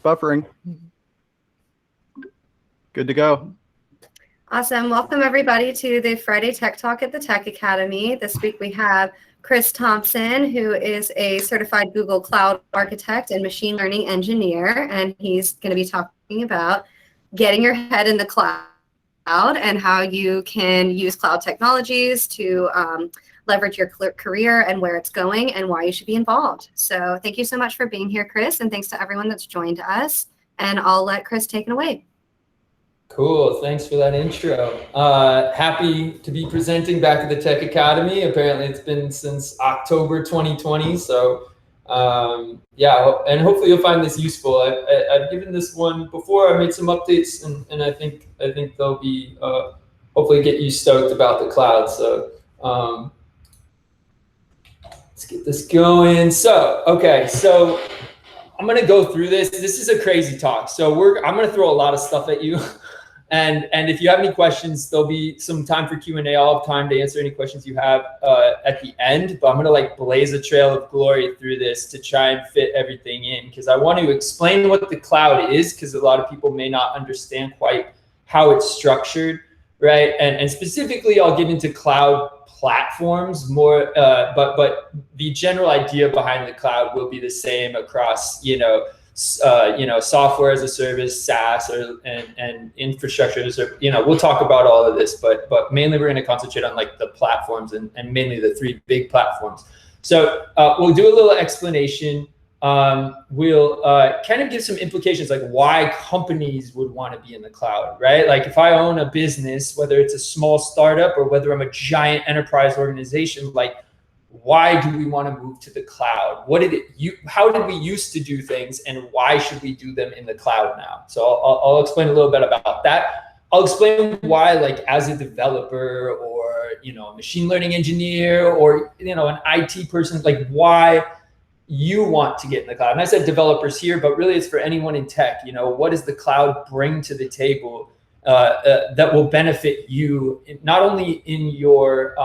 Buffering. Good to go. Awesome. Welcome, everybody, to the Friday Tech Talk at the Tech Academy. This week we have Chris Thompson, who is a certified Google Cloud architect and machine learning engineer, and he's going to be talking about getting your head in the cloud and how you can use cloud technologies to leverage your career and where it's going and why you should be involved. So thank you so much for being here, Chris, and thanks to everyone that's joined us. And I'll let Chris take it away. Cool, thanks for that intro. Happy to be presenting back at the Tech Academy. Apparently it's been since October 2020, so yeah, and hopefully you'll find this useful. I've given this one before, I made some updates, and I think they'll be, hopefully get you stoked about the cloud. So let's get this going. So, okay, so I'm gonna go through this. This is a crazy talk. So I'm gonna throw a lot of stuff at you. And if you have any questions, there'll be some time for Q&A. I'll have time to answer any questions you have at the end, but I'm gonna like blaze a trail of glory through this to try and fit everything in, because I want to explain what the cloud is, because a lot of people may not understand quite how it's structured, right? And specifically, I'll get into cloud platforms more, but the general idea behind the cloud will be the same across, software as a service, SaaS, and infrastructure as a service. We'll talk about all of this, but mainly we're going to concentrate on like the platforms and mainly the three big platforms. So we'll do a little explanation. We'll kind of give some implications, like why companies would want to be in the cloud, right? Like if I own a business, whether it's a small startup or whether I'm a giant enterprise organization, like why do we want to move to the cloud? How did we used to do things, and why should we do them in the cloud now? So I'll explain a little bit about that. I'll explain why, like as a developer or, a machine learning engineer or, an IT person, like why you want to get in the cloud. And I said developers here, but really it's for anyone in tech. What does the cloud bring to the table that will benefit you, not only in your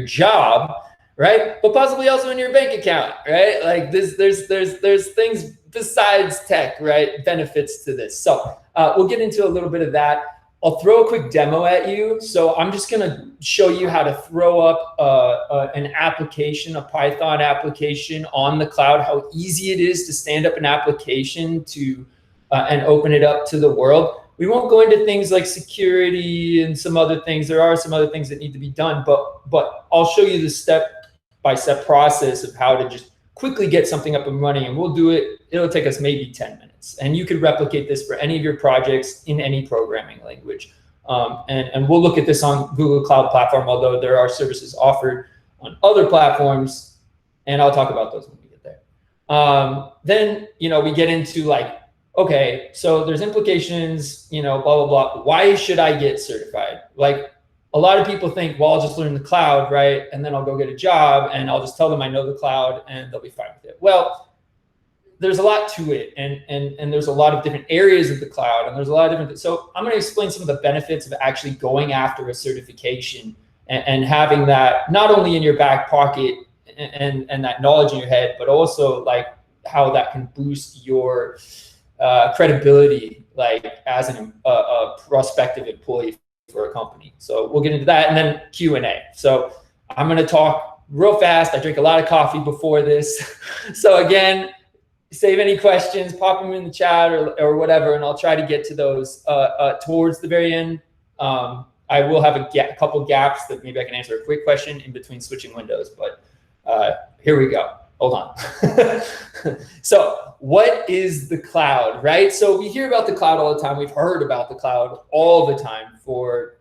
job, right, but possibly also in your bank account, right? Like there's things besides tech, right, benefits to this. So we'll get into a little bit of that. I'll throw a quick demo at you. So I'm just gonna show you how to throw up an application, a Python application on the cloud, how easy it is to stand up an application to and open it up to the world. We won't go into things like security and some other things. There are some other things that need to be done, but I'll show you the step-by-step process of how to just quickly get something up and running, and we'll do it. It'll take us maybe 10 minutes, and you could replicate this for any of your projects in any programming language. And we'll look at this on Google Cloud Platform, although there are services offered on other platforms, and I'll talk about those when we get there. Then, we get into like, okay, so there's implications, blah, blah, blah. Why should I get certified? Like a lot of people think, well, I'll just learn the cloud, right? And then I'll go get a job and I'll just tell them I know the cloud and they'll be fine with it. Well, there's a lot to it, and there's a lot of different areas of the cloud, and there's a lot of different things. So I'm gonna explain some of the benefits of actually going after a certification and having that not only in your back pocket and that knowledge in your head, but also like how that can boost your credibility, like as a prospective employee for a company. So we'll get into that, and then Q&A. So I'm going to talk real fast. I drink a lot of coffee before this. So again, save any questions, pop them in the chat or whatever, and I'll try to get to those towards the very end. I will have a couple gaps that maybe I can answer a quick question in between switching windows, but here we go. Hold on. So what is the cloud, right? So we hear about the cloud all the time. We've heard about the cloud all the time for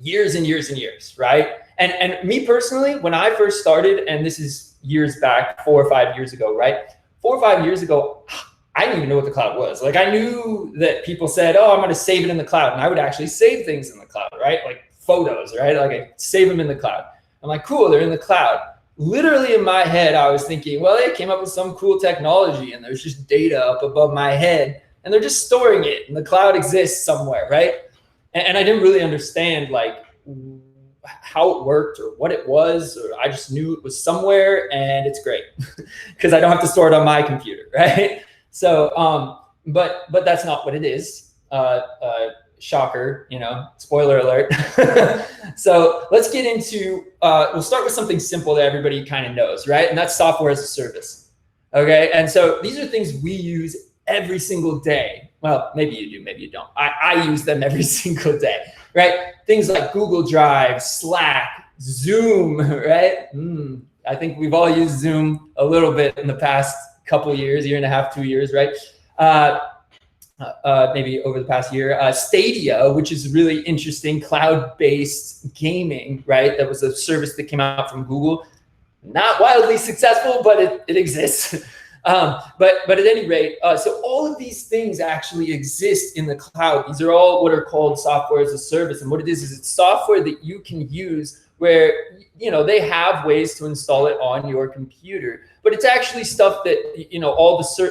years and years and years, right? And me personally, when I first started, and this is years back, 4 or 5 years ago, right? 4 or 5 years ago, I didn't even know what the cloud was. Like I knew that people said, oh, I'm going to save it in the cloud. And I would actually save things in the cloud, right? Like photos, right? Like I save them in the cloud. I'm like, cool, they're in the cloud. Literally in my head, I was thinking, well, they came up with some cool technology and there's just data up above my head and they're just storing it and the cloud exists somewhere, right? And I didn't really understand like how it worked or what it was, or I just knew it was somewhere and it's great because I don't have to store it on my computer, right? But that's not what it is. Shocker, spoiler alert. So let's get into, we'll start with something simple that everybody kind of knows, right? And that's software as a service. Okay. And so these are things we use every single day. Well, maybe you do, maybe you don't. I use them every single day, right? Things like Google Drive, Slack, Zoom, right? I think we've all used Zoom a little bit in the past couple of years, year and a half, 2 years, right? Maybe over the past year. Stadia, which is really interesting, cloud-based gaming, right? That was a service that came out from Google. Not wildly successful, but it exists. But at any rate, so all of these things actually exist in the cloud. These are all what are called software as a service. And what it is it's software that you can use where, they have ways to install it on your computer, but it's actually stuff that,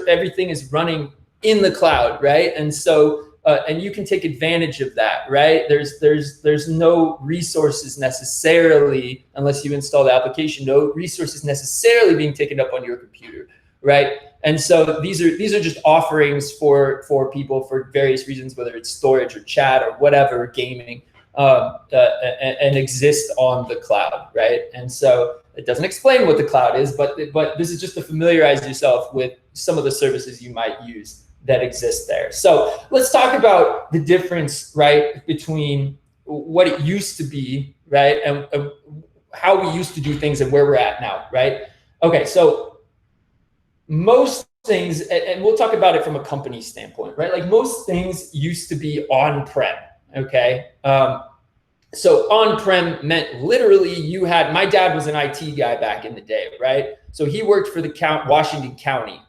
everything is running in the cloud, right? And so, and you can take advantage of that, right? There's no resources necessarily, unless you install the application, no resources necessarily being taken up on your computer, right? And so these are just offerings for people for various reasons, whether it's storage or chat or whatever, gaming, and exist on the cloud, right? And so it doesn't explain what the cloud is, but this is just to familiarize yourself with some of the services you might use that exist there. So let's talk about the difference, right, between what it used to be, right, and how we used to do things and where we're at now, right? Okay, so most things, and we'll talk about it from a company standpoint, right? Like most things used to be on-prem, okay? So on-prem meant literally my dad was an IT guy back in the day, right? So he worked for the Washington County,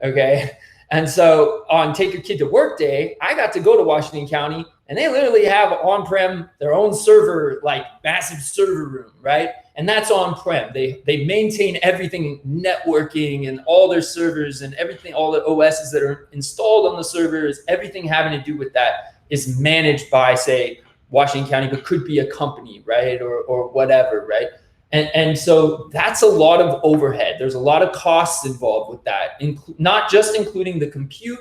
okay? And so on Take Your Kid to Work Day, I got to go to Washington County and they literally have on-prem their own server, like massive server room, right? And that's on-prem. They maintain everything, networking and all their servers and everything, all the OSs that are installed on the servers, everything having to do with that is managed by, say, Washington County, but could be a company, right? Or whatever, right? And so that's a lot of overhead. There's a lot of costs involved with that, not just including the compute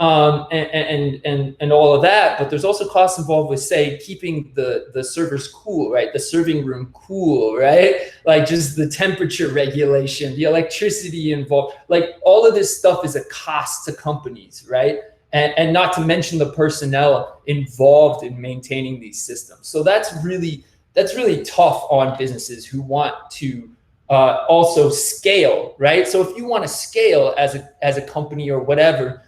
and all of that, but there's also costs involved with, say, keeping the servers cool, right? The serving room cool, right? Like just the temperature regulation, the electricity involved, like all of this stuff is a cost to companies, right? And not to mention the personnel involved in maintaining these systems. So that's really tough on businesses who want to also scale, right? So if you want to scale as a company or whatever,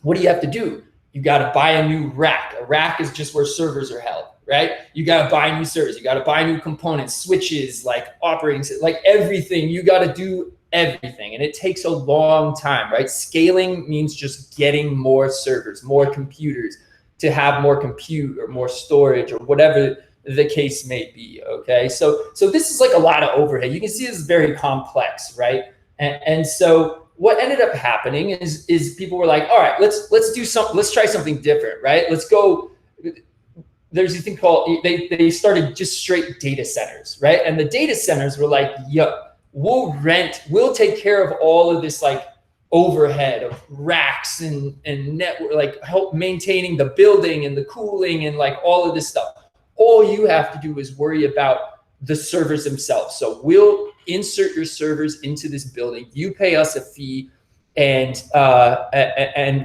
what do you have to do? You got to buy a new rack. A rack is just where servers are held, right? You got to buy new servers. You got to buy new components, switches, like operating, like everything. You got to do everything, and it takes a long time, right? Scaling means just getting more servers, more computers, to have more compute or more storage or whatever the case may be, okay? So this is like a lot of overhead. You can see this is very complex, right? And so what ended up happening is people were like, all right, let's do something, let's try something different, right? Let's go. There's a thing called, they started just straight data centers, right? And the data centers were like, yo, we'll take care of all of this like overhead of racks and network, like help maintaining the building and the cooling and like all of this stuff. All you have to do is worry about the servers themselves. So we'll insert your servers into this building. You pay us a fee, and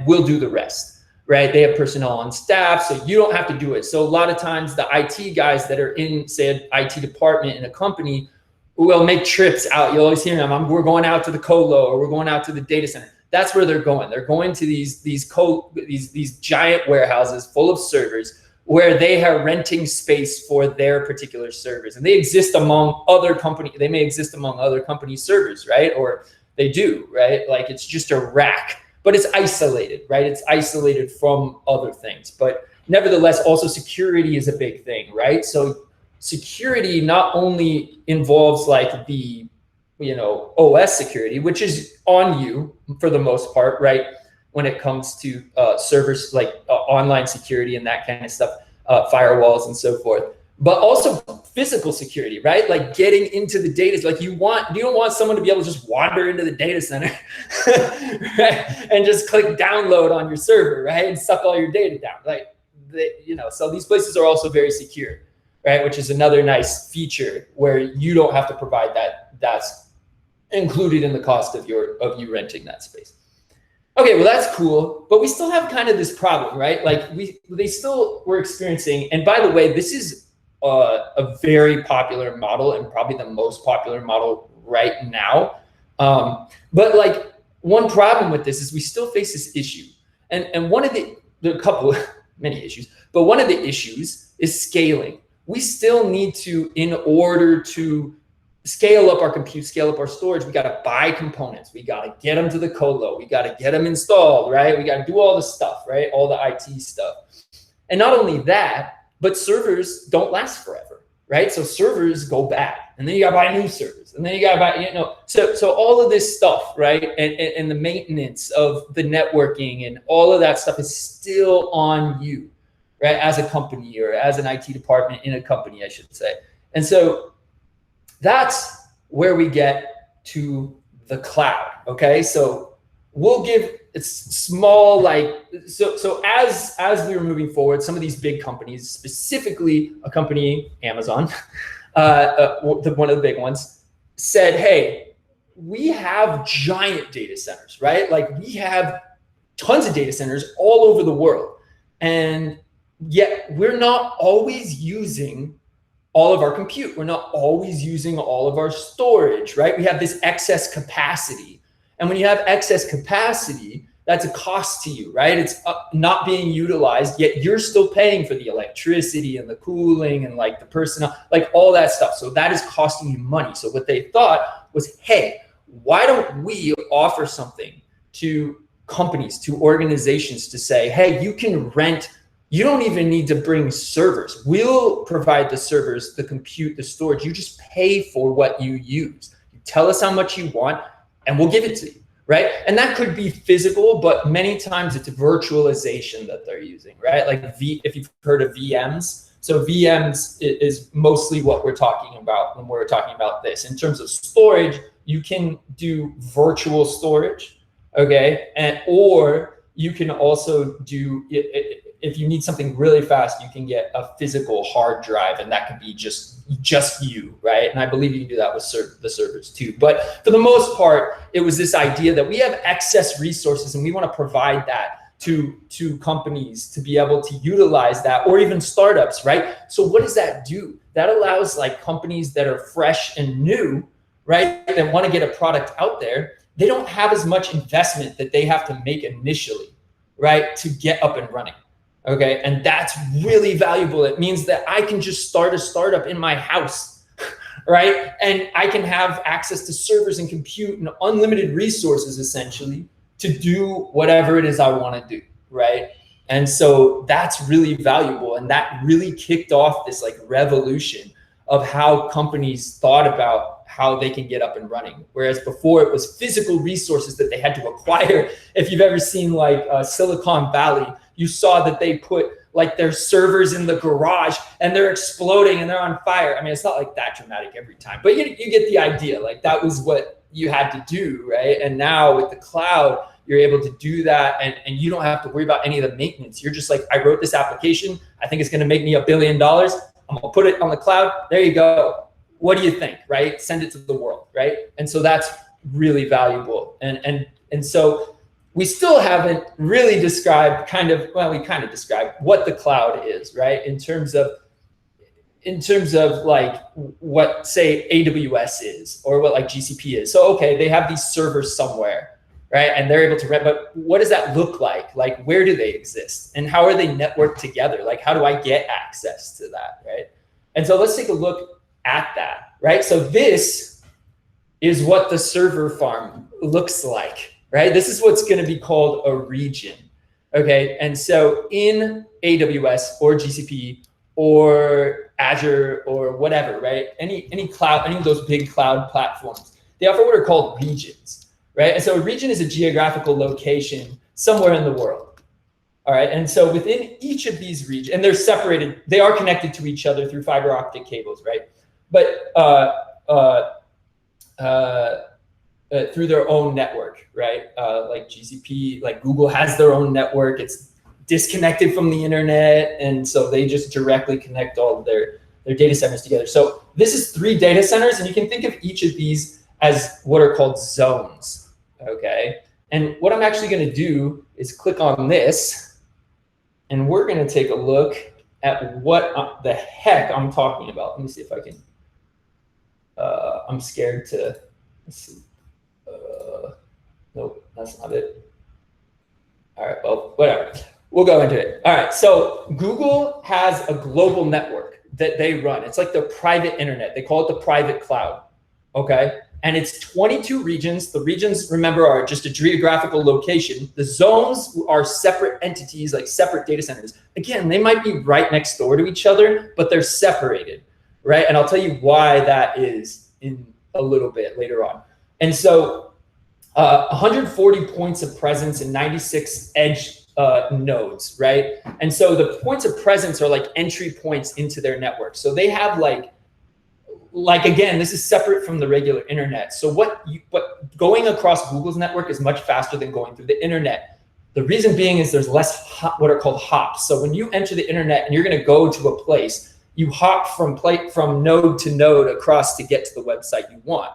we'll do the rest, right? They have personnel on staff, so you don't have to do it. So a lot of times the IT guys that are in, say, an IT department in a company will make trips out. You'll always hear them, we're going out to the colo, or we're going out to the data center. That's where they're going. They're going to these giant warehouses full of servers, where they are renting space for their particular servers, and they exist among other companies. They may exist among other companies' servers, right? Or they do, right? Like it's just a rack, but it's isolated, right? It's isolated from other things. But nevertheless, also security is a big thing, right? So security not only involves like the, OS security, which is on you for the most part, right? When it comes to servers, like online security and that kind of stuff, firewalls and so forth. but also physical security, right? Like getting into the data. Like you don't want someone to be able to just wander into the data center, right? And just click download on your server, right? And suck all your data down. Like, so these places are also very secure, right? Which is another nice feature where you don't have to provide that. That's included in the cost of you renting that space. Okay, well, that's cool, but we still have kind of this problem, right? Like they still were experiencing, and by the way, this is a very popular model and probably the most popular model right now. But like one problem with this is we still face this issue. And one of there are a couple, many issues, but one of the issues is scaling. We still need to, in order to scale up our compute, scale up our storage, we got to buy components. We got to get them to the colo. We got to get them installed, right? We got to do all the stuff, right? All the IT stuff. And not only that, but servers don't last forever, right? So servers go bad, and then you got to buy new servers, and then you got to buy, so all of this stuff, right? And the maintenance of the networking and all of that stuff is still on you, right? As a company or as an IT department in a company, I should say. And so that's where we get to the cloud, okay? So we'll give it's small, like, so as we were moving forward, some of these big companies, specifically a company, Amazon, one of the big ones, said, hey, we have giant data centers, right? Like we have tons of data centers all over the world. And yet we're not always using all of our compute. We're not always using all of our storage, right? We have this excess capacity. And when you have excess capacity, that's a cost to you, right? It's not being utilized, yet you're still paying for the electricity and the cooling and like the personnel, like all that stuff. So that is costing you money. So what they thought was, hey, why don't we offer something to companies, to organizations to say, hey, you can rent. You don't even need to bring servers. We'll provide the servers, the compute, the storage. You just pay for what you use. You tell us how much you want, and we'll give it to you, right? And that could be physical, but many times it's virtualization that they're using, right? Like if you've heard of VMs. So VMs is mostly what we're talking about when we're talking about this. In terms of storage, you can do virtual storage, okay? Or you can also do, if you need something really fast, you can get a physical hard drive, and that could be just you, right? And I believe you can do that with the servers too. But for the most part, it was this idea that we have excess resources and we want to provide that to companies to be able to utilize that, or even startups, right? So what does that do? That allows like companies that are fresh and new, right, that want to get a product out there. They don't have as much investment that they have to make initially, right, to get up and running. Okay, and that's really valuable. It means that I can just start a startup in my house, right? And I can have access to servers and compute and unlimited resources essentially to do whatever it is I want to do, right? And so that's really valuable. And that really kicked off this like revolution of how companies thought about how they can get up and running. Whereas before it was physical resources that they had to acquire. If you've ever seen like Silicon Valley, you saw that they put like their servers in the garage and they're exploding and they're on fire. I mean, it's not like that dramatic every time, but you get the idea. Like that was what you had to do, right? And now with the cloud, you're able to do that, and you don't have to worry about any of the maintenance. You're just like, I wrote this application. I think it's going to make me $1 billion. I'm going to put it on the cloud. There you go. What do you think, right? Send it to the world, right? And so that's really valuable. And so we still haven't really described we kind of described what the cloud is, right? In terms of like what, say, AWS is, or what like GCP is. So, okay, they have these servers somewhere, right? And they're able to rent, but what does that look like? Like, where do they exist? And how are they networked together? Like, how do I get access to that, right? And so let's take a look at that, right? So this is what the server farm looks like, right? This is what's going to be called a region, okay? And so in AWS or GCP or Azure or whatever, right? Any cloud, any of those big cloud platforms, they offer what are called regions, right? And so a region is a geographical location somewhere in the world, All right, and so within each of these regions, and they're separated, they are connected to each other through fiber optic cables, right? But through their own network, right? Like GCP, like Google has their own network. It's disconnected from the internet, and so they just directly connect all of their data centers together. So this is 3 data centers, and you can think of each of these as what are called zones, okay? And what I'm actually going to do is click on this, and we're going to take a look at what the heck I'm talking about. Let me see if I can. I'm scared to. Let's see. Nope, that's not it. All right, well, whatever. We'll go into it. All right, so Google has a global network that they run. It's like the private internet. They call it the private cloud, okay? And it's 22 regions. The regions, remember, are just a geographical location. The zones are separate entities, like separate data centers. Again, they might be right next door to each other, but they're separated, right? And I'll tell you why that is in a little bit later on. And so 140 points of presence and 96 edge nodes, right? And so the points of presence are like entry points into their network. So they have like again, this is separate from the regular internet. So what going across Google's network is much faster than going through the internet. The reason being is there's less what are called hops. So when you enter the internet and you're going to go to a place, you hop from node to node across to get to the website you want.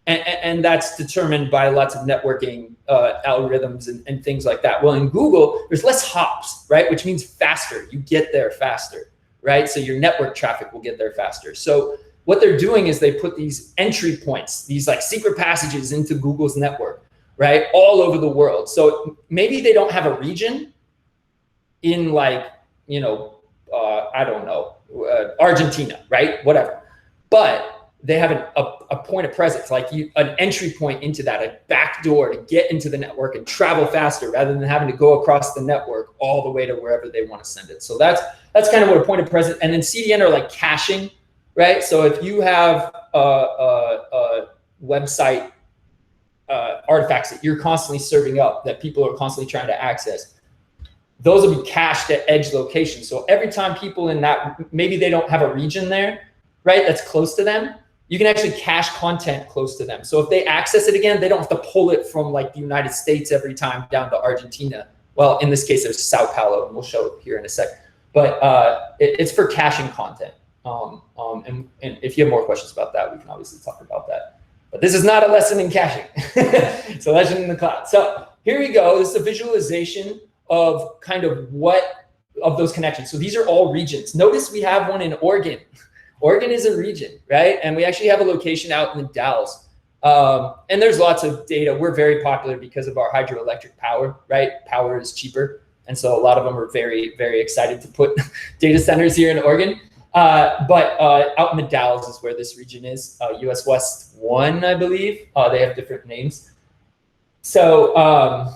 And that's determined by lots of networking algorithms and things like that. Well, in Google, there's less hops, right? Which means faster. You get there faster, right? So your network traffic will get there faster. So what they're doing is they put these entry points, these like secret passages into Google's network, right? All over the world. So maybe they don't have a region in like, you know, I don't know, Argentina, right? Whatever. But they have a point of presence, like an entry point into that, a back door to get into the network and travel faster rather than having to go across the network all the way to wherever they want to send it. So that's kind of what a point of presence. And then CDN are like caching, right? So if you have a website artifacts that you're constantly serving up, that people are constantly trying to access, those will be cached at edge locations. So every time people in that, maybe they don't have a region there, right, that's close to them, you can actually cache content close to them. So if they access it again, they don't have to pull it from like the United States every time down to Argentina. Well, in this case, there's Sao Paulo, and we'll show it here in a sec. But it's for caching content. And if you have more questions about that, we can obviously talk about that. But this is not a lesson in caching. It's a lesson in the cloud. So here we go. This is a visualization of kind of of those connections. So these are all regions. Notice we have one in Oregon. Oregon is a region, right? And we actually have a location out in the Dalles. And there's lots of data. We're very popular because of our hydroelectric power, right? Power is cheaper. And so a lot of them are very, very excited to put data centers here in Oregon. But out in the Dalles is where this region is. US West 1, I believe. They have different names. So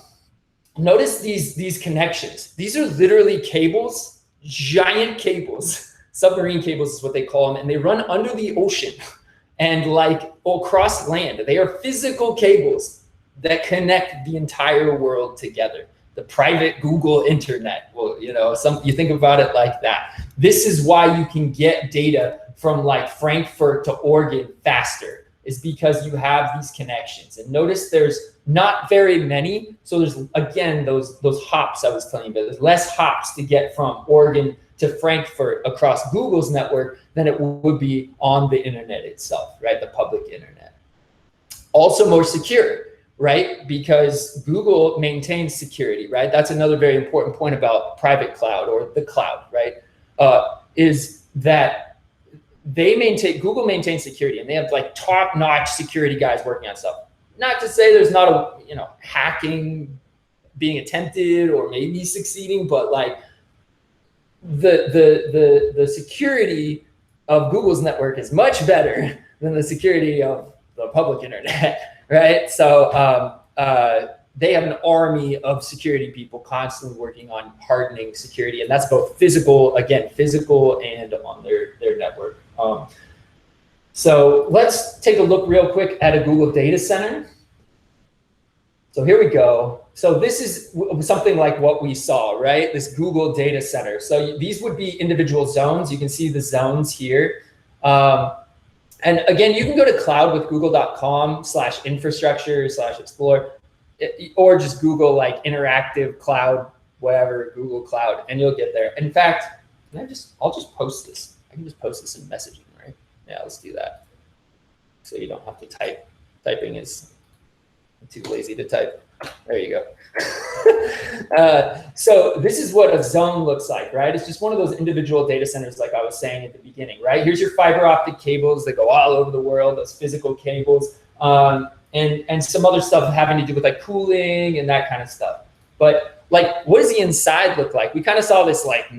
notice these connections. These are literally cables, giant cables. Submarine cables is what they call them, and they run under the ocean and like across land. They are physical cables that connect the entire world together. The private Google internet. Well, you know, you think about it like that. This is why you can get data from like Frankfurt to Oregon faster, is because you have these connections. And notice there's not very many. So there's, again, those hops I was telling you about. There's less hops to get from Oregon to Frankfurt across Google's network than it would be on the internet itself, right? The public internet. Also more secure, right? Because Google maintains security, right? That's another very important point about private cloud or the cloud, right? Is that Google maintains security, and they have like top-notch security guys working on stuff. Not to say there's not hacking being attempted or maybe succeeding, but like the security of Google's network is much better than the security of the public internet, right? So they have an army of security people constantly working on hardening security, and that's both physical and on their network. So let's take a look real quick at a Google data center. So here we go. this is something like what we saw, right? This Google data center. So these would be individual zones. You can see the zones here. And again, you can go to cloudwithgoogle.com/infrastructure/explore, or just Google like interactive cloud, whatever, Google Cloud, and you'll get there. In fact, I'll just post this. I can just post this in messaging, right? Yeah, let's do that. So you don't have to type. Typing is, I'm too lazy to type. There you go. So this is what a zone looks like, right? It's just one of those individual data centers, like I was saying at the beginning, right? Here's your fiber optic cables that go all over the world, those physical cables, and some other stuff having to do with like cooling and that kind of stuff. But like, what does the inside look like? We kind of saw this like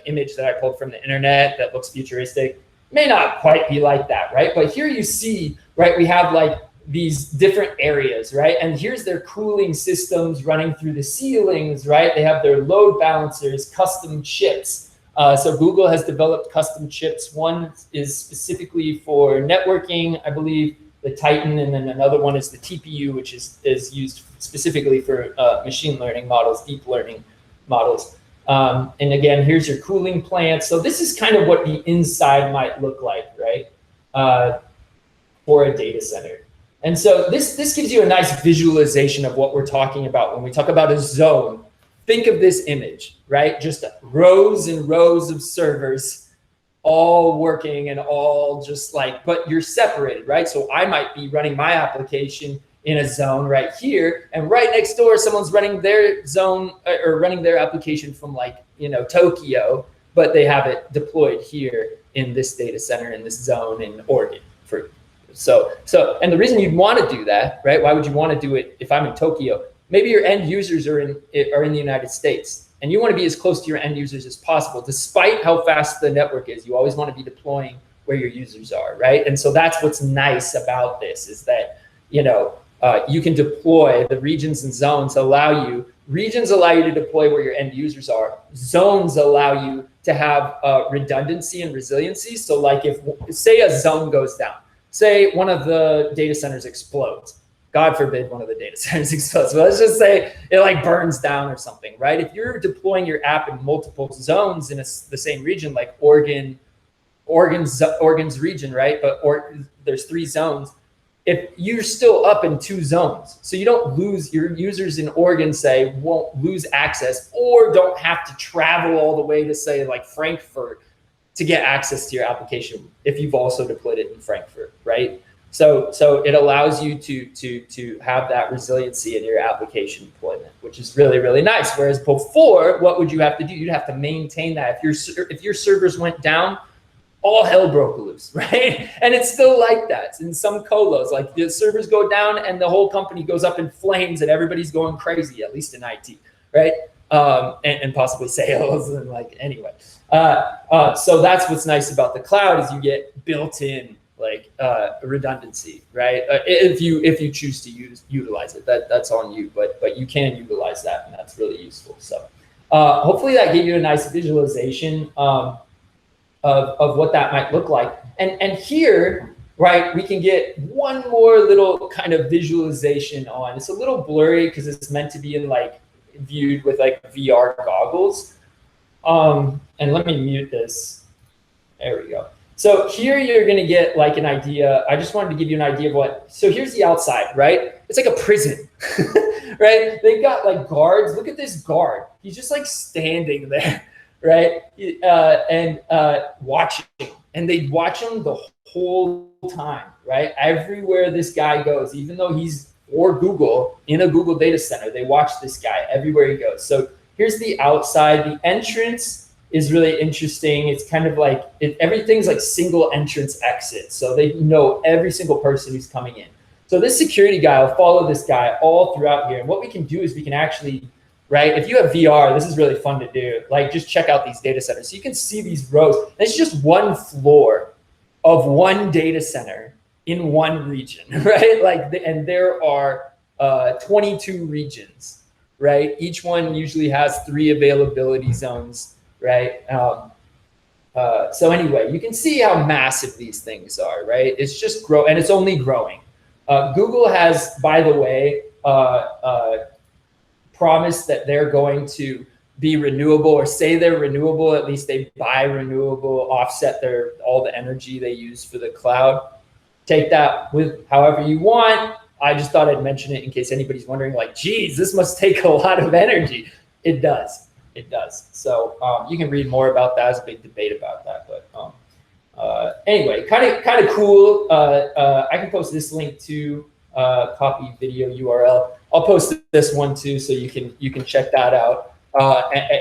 image that I pulled from the internet that looks futuristic. May not quite be like that, right? But here you see, right, we have like these different areas, right? And here's their cooling systems running through the ceilings, right? They have their load balancers, custom chips. So Google has developed custom chips. One is specifically for networking, I believe, the Titan, and then another one is the TPU, which is used specifically for machine learning models, deep learning models. And again, here's your cooling plant. So this is kind of what the inside might look like, right? For a data center. And so this gives you a nice visualization of what we're talking about when we talk about a zone. Think of this image, right? Just rows and rows of servers all working and all just like, but you're separated, right? So I might be running my application in a zone right here, and right next door, someone's running their zone or running their application from like, you know, Tokyo, but they have it deployed here in this data center in this zone in Oregon. And the reason you'd want to do that, right? Why would you want to do it if I'm in Tokyo? Maybe your end users are in the United States, and you want to be as close to your end users as possible, despite how fast the network is. You always want to be deploying where your users are, right? And so that's what's nice about this, is that, you know, you can deploy the regions and zones regions allow you to deploy where your end users are. Zones allow you to have redundancy and resiliency. So like if, say a zone goes down, say one of the data centers explodes, God forbid one of the data centers explodes, but let's just say it like burns down or something, right? If you're deploying your app in multiple zones in the same region, like Oregon's region, right? There's 3 zones. If you're still up in 2 zones, so you don't lose, your users in Oregon, say, won't lose access or don't have to travel all the way to, say, like Frankfurt to get access to your application if you've also deployed it in Frankfurt, right? So it allows you to have that resiliency in your application deployment, which is really, really nice. Whereas before, what would you have to do? You'd have to maintain that. If your servers went down, all hell broke loose, right? And it's still like that in some colos. Like the servers go down and the whole company goes up in flames and everybody's going crazy, at least in IT, right? And possibly sales and like, anyway. So that's what's nice about the cloud, is you get built-in like redundancy, right? If you choose to utilize it, that's on you, but you can utilize that, and that's really useful. So hopefully that gave you a nice visualization of what that might look like. And here, right, we can get one more little kind of visualization on. It's a little blurry because it's meant to be in like viewed with like VR goggles. And let me mute this. There we go. So here you're gonna get like an idea. I just wanted to give you an idea of what, so here's the outside, right? It's like a prison, right? They've got like guards. Look at this guard. He's just like standing there, right? And watching, and they watch him the whole time, right? Everywhere this guy goes, even though he's for Google in a Google data center, they watch this guy everywhere he goes. So here's the outside. The entrance is really interesting. It's kind of like, everything's like single entrance exit. So they know every single person who's coming in. So this security guy will follow this guy all throughout here. And what we can do is we can actually, right, if you have VR, this is really fun to do. Like just check out these data centers. So you can see these rows. And it's just one floor of one data center in one region, right? Like, and there are 22 regions, right? Each one usually has 3 availability zones, right? So anyway, you can see how massive these things are, right? It's just and it's only growing. Google has, by the way, promise that they're going to be renewable, or say they're renewable, at least they buy renewable, offset all the energy they use for the cloud. Take that with however you want. I just thought I'd mention it in case anybody's wondering, like, geez, this must take a lot of energy. It does. It does. So you can read more about that. There's a big debate about that. But anyway, kind of cool. I can post this link to copy video URL. I'll post this one too, so you can check that out.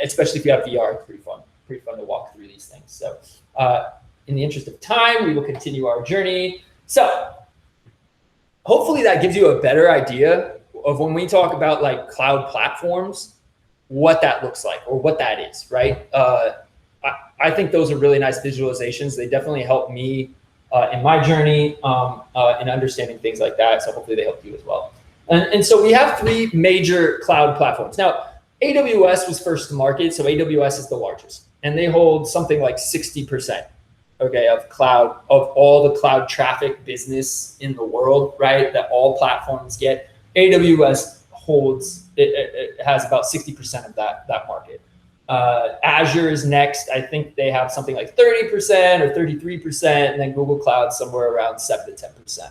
Especially if you have VR, it's pretty fun to walk through these things. So in the interest of time, we will continue our journey. So hopefully that gives you a better idea of, when we talk about like cloud platforms, what that looks like or what that is, right? I think those are really nice visualizations. They definitely help me in my journey in understanding things like that. So hopefully they help you as well. And so we have 3 major cloud platforms. Now, AWS was first to market, so AWS is the largest, and they hold something like 60%, okay, of all the cloud traffic business in the world, right? That all platforms get. AWS holds it has about 60% of that market. Azure is next. I think they have something like 30% or 33%, and then Google Cloud somewhere around 7 to 10%.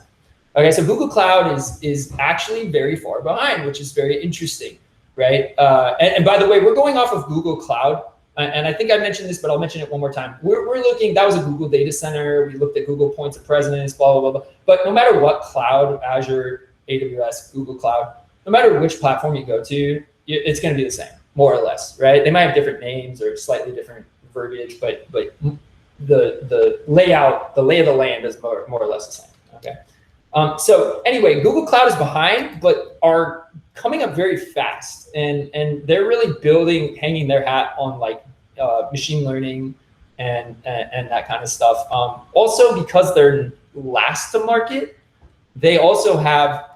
Okay, so Google Cloud is actually very far behind, which is very interesting. Right. And by the way, we're going off of Google Cloud. And I think I mentioned this, but I'll mention it one more time. We're looking, that was a Google data center. We looked at Google points of presence, blah, blah, blah, blah. But no matter what cloud, Azure, AWS, Google Cloud, no matter which platform you go to, it's going to be the same, more or less. Right. They might have different names or slightly different verbiage, but the layout, the lay of the land is more or less the same. Okay. So anyway, Google Cloud is behind, but are coming up very fast, and they're really hanging their hat on like machine learning and that kind of stuff. Also, because they're last to market, they also have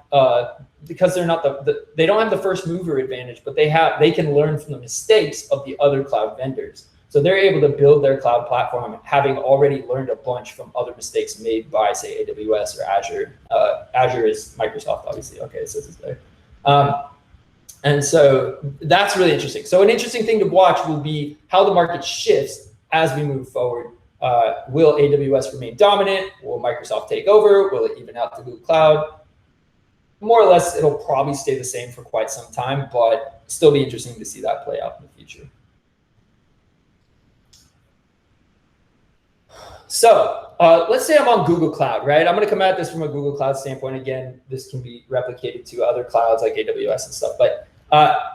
because they're not they don't have the first mover advantage, but they can learn from the mistakes of the other cloud vendors. So they're able to build their cloud platform having already learned a bunch from other mistakes made by, say, AWS or Azure. Azure is Microsoft, obviously. Okay, it says it's there. And so that's really interesting. So an interesting thing to watch will be how the market shifts as we move forward. Will AWS remain dominant? Will Microsoft take over? Will it even out to Google Cloud? More or less, it'll probably stay the same for quite some time, but still be interesting to see that play out in the future. So let's say I'm on Google Cloud, right? I'm going to come at this from a Google Cloud standpoint. Again, this can be replicated to other clouds like AWS and stuff. But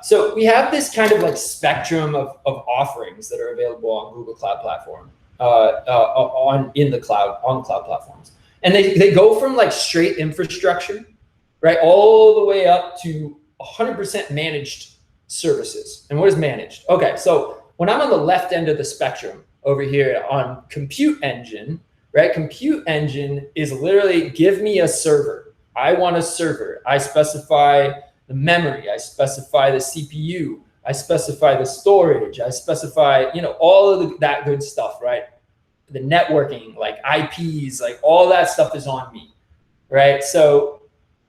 so we have this kind of like spectrum of offerings that are available on Google Cloud platform, on cloud platforms. And they go from like straight infrastructure, right, all the way up to 100% managed services. And what is managed? Okay, so when I'm on the left end of the spectrum, over here on compute engine, right? Compute engine is literally, give me a server. I want a server. I specify the memory. I specify the CPU. I specify the storage. I specify, all of that good stuff, right? The networking, like IPs, like all that stuff is on me, right? So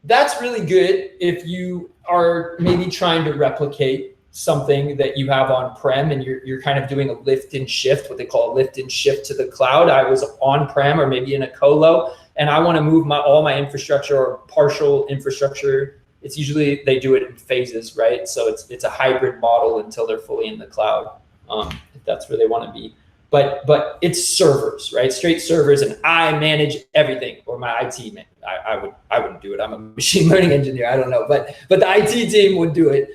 that's really good if you are maybe trying to replicate something that you have on-prem and you're kind of doing a lift and shift, what they call a lift and shift to the cloud. I was on-prem or maybe in a colo, and I want to move all my infrastructure or partial infrastructure. It's usually, they do it in phases, right? So it's a hybrid model until they're fully in the cloud, if that's where they want to be. But it's servers, right? Straight servers, and I manage everything, or my IT man. I wouldn't do it. I'm a machine learning engineer. I don't know, but the IT team would do it.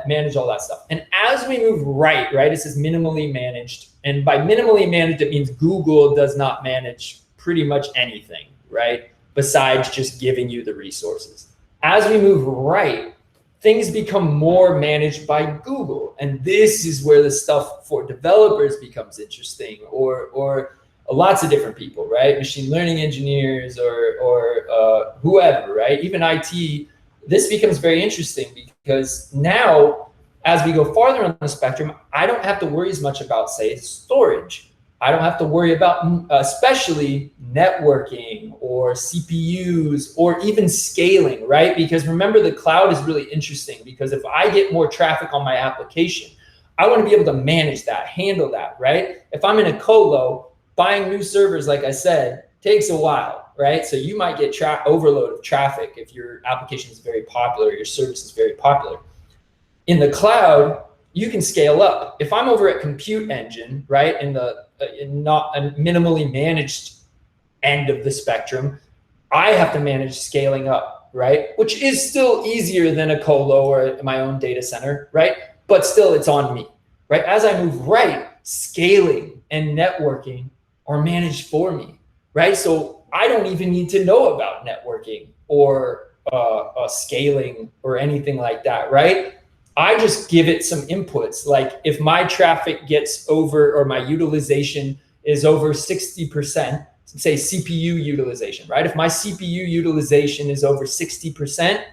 Manage all that stuff. And as we move right, it says minimally managed. And by minimally managed, it means Google does not manage pretty much anything, right? Besides just giving you the resources. As we move right, things become more managed by Google. And this is where the stuff for developers becomes interesting, or lots of different people, right? Machine learning engineers or whoever, right? Even IT. This becomes very interesting because now, as we go farther on the spectrum, I don't have to worry as much about, say, storage, I don't have to worry about especially networking or CPUs or even scaling, right? Because remember, the cloud is really interesting, because if I get more traffic on my application, I want to be able to manage that, handle that, right? If I'm in a colo, buying new servers, like I said, takes a while, right? So you might get overload of traffic if your application is very popular, your service is very popular. In the cloud, you can scale up. If I'm over at compute engine, right, in the not a minimally managed end of the spectrum, I have to manage scaling up, right? Which is still easier than a colo or my own data center, right? But still, it's on me, right? As I move right, scaling and networking are managed for me, right? So I don't even need to know about networking or scaling or anything like that, right? I just give it some inputs. Like if my traffic gets over, or my utilization is over 60%, say CPU utilization, right? If my CPU utilization is over 60%,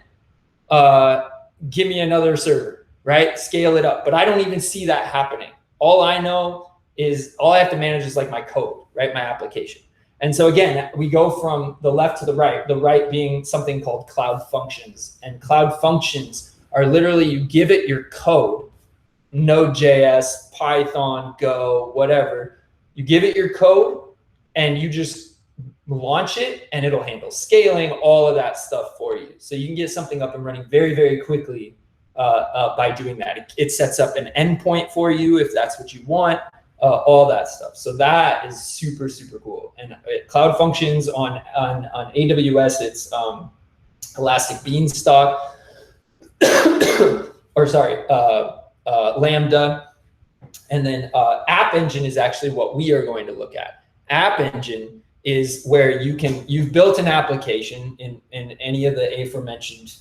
give me another server, right? Scale it up. But I don't even see that happening. All I know is, all I have to manage is like my code, right? My application. And so again, we go from the left to the right being something called cloud functions. And cloud functions are literally, you give it your code, Node.js, Python, Go, whatever. You give it your code and you just launch it, and it'll handle scaling, all of that stuff for you. So you can get something up and running very, very quickly by doing that. It sets up an endpoint for you if that's what you want, all that stuff. So that is super, super cool. And cloud functions on AWS, it's Elastic Beanstalk. or sorry, Lambda. And then App Engine is actually what we are going to look at. App Engine is where you've built an application in any of the aforementioned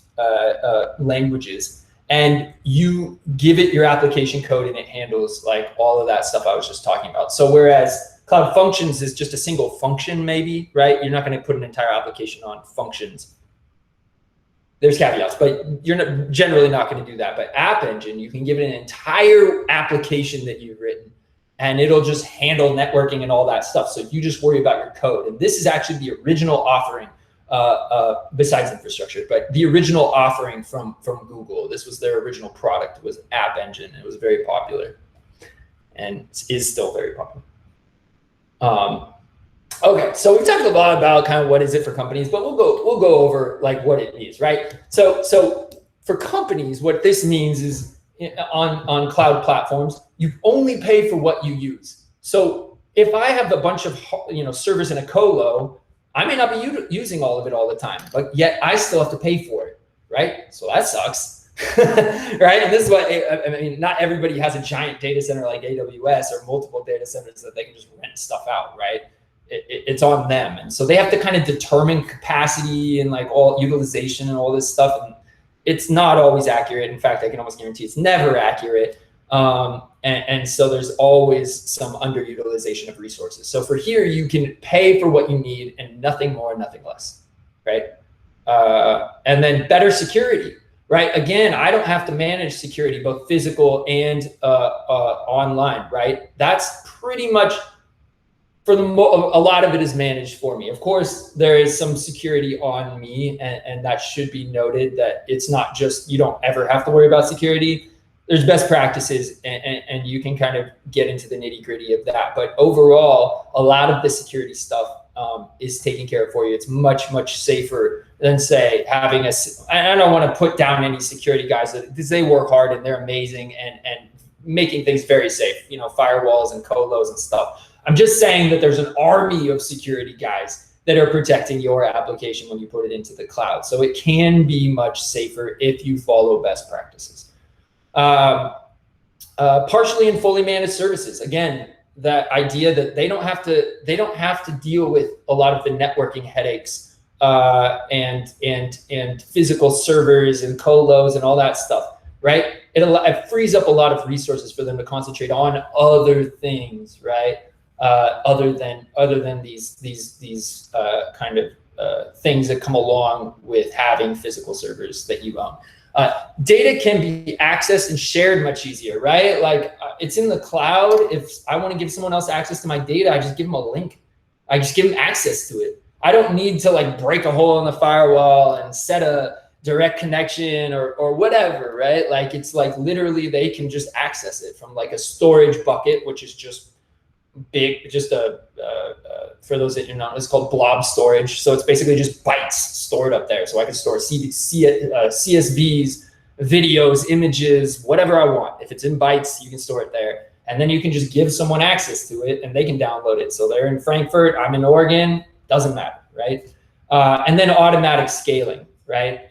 languages, and you give it your application code, and it handles like all of that stuff I was just talking about. So whereas Cloud Functions is just a single function, maybe, right? You're not going to put an entire application on functions. There's caveats, but you're generally not going to do that. But App Engine, you can give it an entire application that you've written, and it'll just handle networking and all that stuff. So you just worry about your code. And this is actually the original offering, besides infrastructure, but the original offering from Google. This was their original product. It was App Engine. It was very popular, and is still very popular. Okay, so we talked a lot about kind of what is it for companies, but we'll go over like what it means, right? So for companies, what this means is on cloud platforms, you only pay for what you use. So if I have a bunch of servers in a colo, I may not be using all of it all the time, but yet I still have to pay for it, right? So that sucks, right? And this is what I mean. Not everybody has a giant data center like AWS or multiple data centers that they can just rent stuff out, right? It's on them. And so they have to kind of determine capacity and like all utilization and all this stuff. And it's not always accurate. In fact, I can almost guarantee it's never accurate. And so there's always some underutilization of resources. So for here, you can pay for what you need and nothing more, nothing less, right? And then better security, right? Again, I don't have to manage security, both physical and online, right? That's pretty much, a lot of it is managed for me. Of course, there is some security on me, and that should be noted, that it's not just, you don't ever have to worry about security. There's best practices, and you can kind of get into the nitty gritty of that. But overall, a lot of the security stuff is taken care of for you. It's much, much safer than, say, having I don't want to put down any security guys, because they work hard and they're amazing and making things very safe, firewalls and colos and stuff. I'm just saying that there's an army of security guys that are protecting your application when you put it into the cloud. So it can be much safer if you follow best practices. Partially and fully managed services. Again, that idea that they don't have to deal with a lot of the networking headaches and physical servers and colos and all that stuff, right? It frees up a lot of resources for them to concentrate on other things, right? Other than these kind of things that come along with having physical servers that you own. Data can be accessed and shared much easier, right? Like it's in the cloud. If I want to give someone else access to my data, I just give them a link. I just give them access to it. I don't need to like break a hole in the firewall and set a direct connection or whatever, right? Like it's like literally they can just access it from like a storage bucket, which is just big, just for those that you know, it's called blob storage. So it's basically just bytes stored up there. So I can store CSVs, videos, images, whatever I want. If it's in bytes, you can store it there. And then you can just give someone access to it and they can download it. So they're in Frankfurt, I'm in Oregon, doesn't matter, right? And then automatic scaling, right?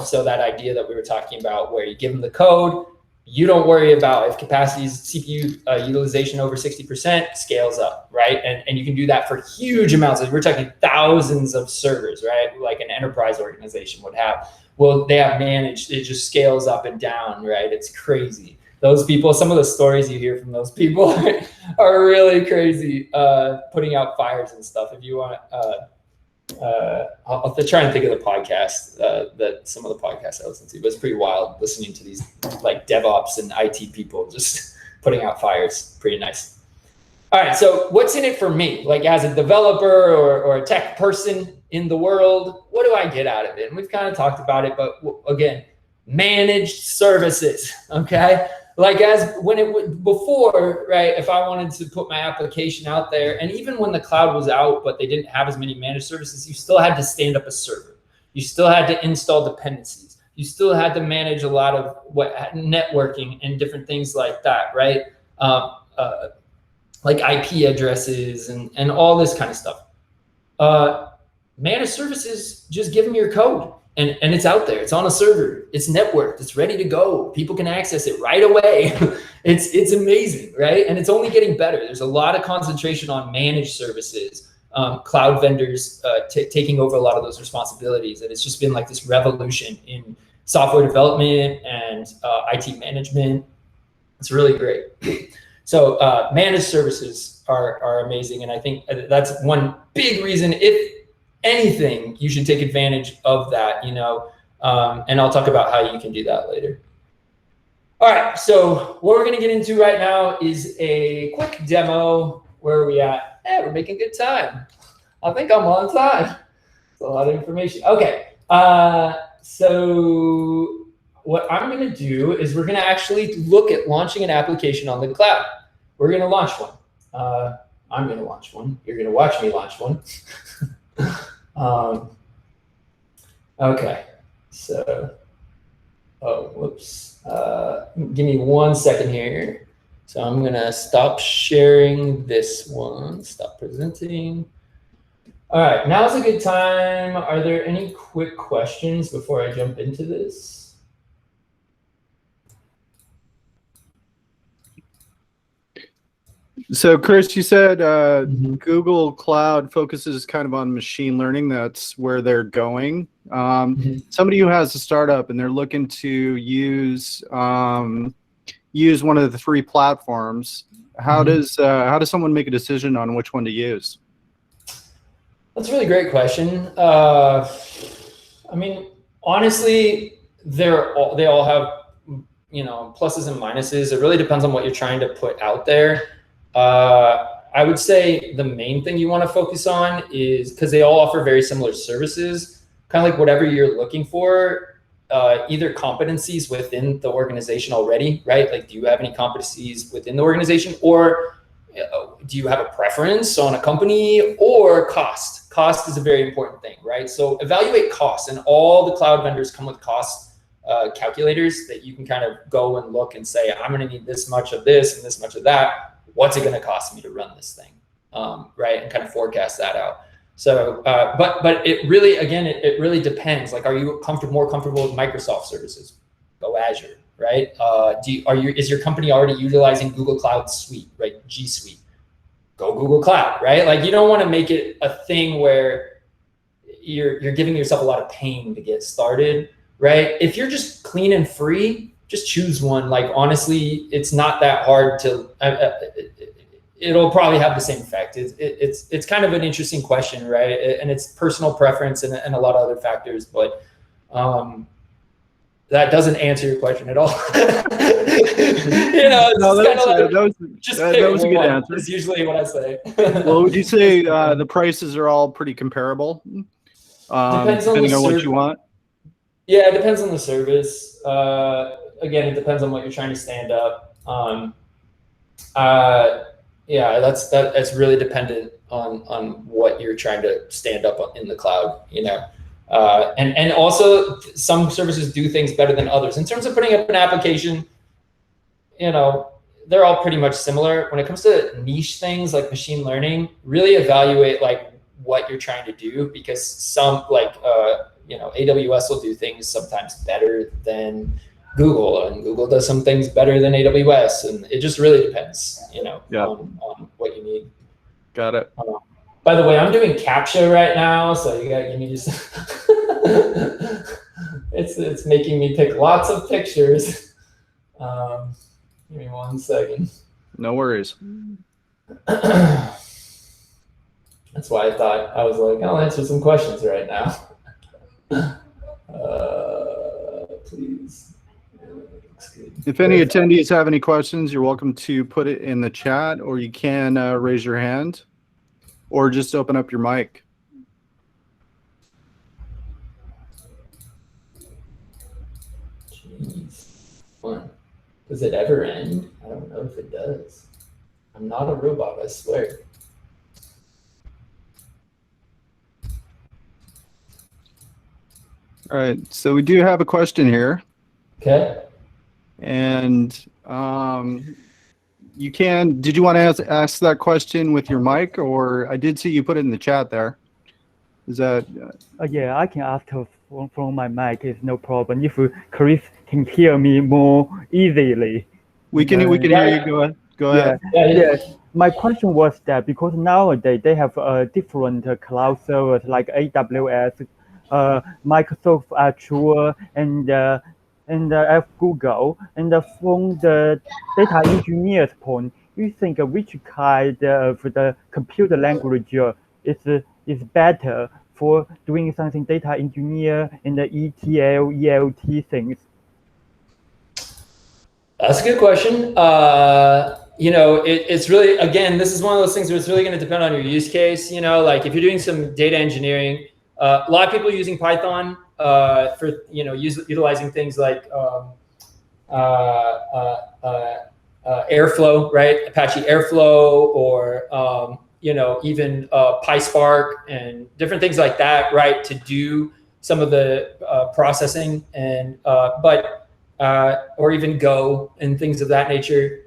So that idea that we were talking about where you give them the code, you don't worry about if capacity's CPU utilization over 60% scales up, right? And you can do that for huge amounts. We're talking thousands of servers, right? Like an enterprise organization would have. Well, they have managed, it just scales up and down, right? It's crazy. Those people, some of the stories you hear from those people are really crazy, putting out fires and stuff. If you want, I'll try and think of the podcast, that some of the podcasts I listen to, but it's pretty wild listening to these like DevOps and IT people just putting out fires. Pretty nice. All right, so what's in it for me? Like as a developer or a tech person in the world, what do I get out of it? And we've kind of talked about it, but again, managed services, okay? Like before, right? If I wanted to put my application out there, and even when the cloud was out, but they didn't have as many managed services, you still had to stand up a server. You still had to install dependencies. You still had to manage a lot of networking and different things like that, right? Like IP addresses and all this kind of stuff. Managed services, just give them your code. And it's out there, it's on a server, it's networked, it's ready to go. People can access it right away. It's amazing, right? And it's only getting better. There's a lot of concentration on managed services, cloud vendors taking over a lot of those responsibilities. And it's just been like this revolution in software development and IT management. It's really great. So managed services are amazing. And I think that's one big reason, if anything, you should take advantage of that, you know, and I'll talk about how you can do that later. All right, so what we're gonna get into right now is a quick demo. Where are we at? Hey, we're making good time. I think I'm on time. It's a lot of information. Okay, so what I'm gonna do is we're gonna actually look at launching an application on the cloud. We're gonna launch one. I'm gonna launch one. You're gonna watch me launch one. Okay, so, whoops. Give me 1 second here. So I'm gonna stop sharing this one, stop presenting. All right, now's a good time. Are there any quick questions before I jump into this? So Chris, you said Google Cloud focuses kind of on machine learning. That's where they're going. Somebody who has a startup and they're looking to use one of the three platforms, how does someone make a decision on which one to use? That's a really great question. I mean, honestly, they all have, you know, pluses and minuses. It really depends on what you're trying to put out there. I would say the main thing you want to focus on is, because they all offer very similar services, kind of like whatever you're looking for, either competencies within the organization already, right? Like, do you have any competencies within the organization, or do you have a preference on a company, or cost? Cost is a very important thing, right? So evaluate cost, and all the cloud vendors come with cost calculators that you can kind of go and look and say, I'm going to need this much of this and this much of that. What's it going to cost me to run this thing, right? And kind of forecast that out. So, but it really, again, it really depends. Like, are you more comfortable with Microsoft services? Go Azure, right? Is your company already utilizing Google Cloud Suite, right? G Suite? Go Google Cloud, right? Like, you don't want to make it a thing where you're giving yourself a lot of pain to get started, right? If you're just clean and free, just choose one. Like, honestly, it's not that hard to, it'll probably have the same effect. It's kind of an interesting question, right? And it's personal preference and a lot of other factors, but that doesn't answer your question at all. It's No, kind of like, that was a good answer. Is usually what I say. Well, would you say the prices are all pretty comparable? Depends depending on on what you want. Yeah, it depends on the service. Again, it depends on what you're trying to stand up. Yeah, that's really dependent on what you're trying to stand up in the cloud. And also some services do things better than others. In terms of putting up an application, they're all pretty much similar. When it comes to niche things like machine learning, really evaluate like what you're trying to do, because some AWS will do things sometimes better than Google, and Google does some things better than AWS, and it just really depends, on what you need. Got it. By the way, I'm doing CAPTCHA right now, so you gotta give me just it's making me pick lots of pictures. Give me 1 second. No worries. That's why I thought, I was like, I'll answer some questions right now. Please. If any attendees have any questions, you're welcome to put it in the chat, or you can raise your hand, or just open up your mic. Jeez. One. Does it ever end? I don't know if it does. I'm not a robot, I swear. All right, so we do have a question here. Okay. And did you want to ask that question with your mic, or I did see you put it in the chat there. Is that? Yeah, I can ask from my mic. It's no problem. If Chris can hear me more easily. We can hear you. Go ahead. Yeah. My question was that because nowadays they have different cloud servers like AWS, Microsoft Azure, and Google. And from the data engineer's point, you think which kind of the computer language is better for doing something data engineer and the ETL, ELT things? That's a good question. It's really, again, this is one of those things where it's really going to depend on your use case. Like if you're doing some data engineering, a lot of people are using Python for utilizing things like Airflow, right? Apache Airflow, or even PySpark and different things like that, right? To do some of the processing and or even Go and things of that nature.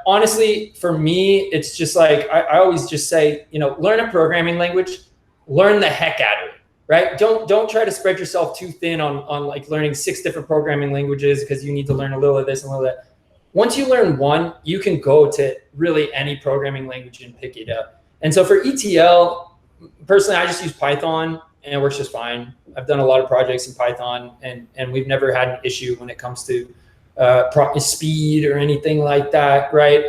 Honestly, for me, it's just like I always just say, learn a programming language, learn the heck out of it. Right? Don't try to spread yourself too thin on like learning 6 different programming languages because you need to learn a little of this and a little of that. Once you learn one, you can go to really any programming language and pick it up. And so for ETL, personally, I just use Python and it works just fine. I've done a lot of projects in Python and we've never had an issue when it comes to speed or anything like that, right?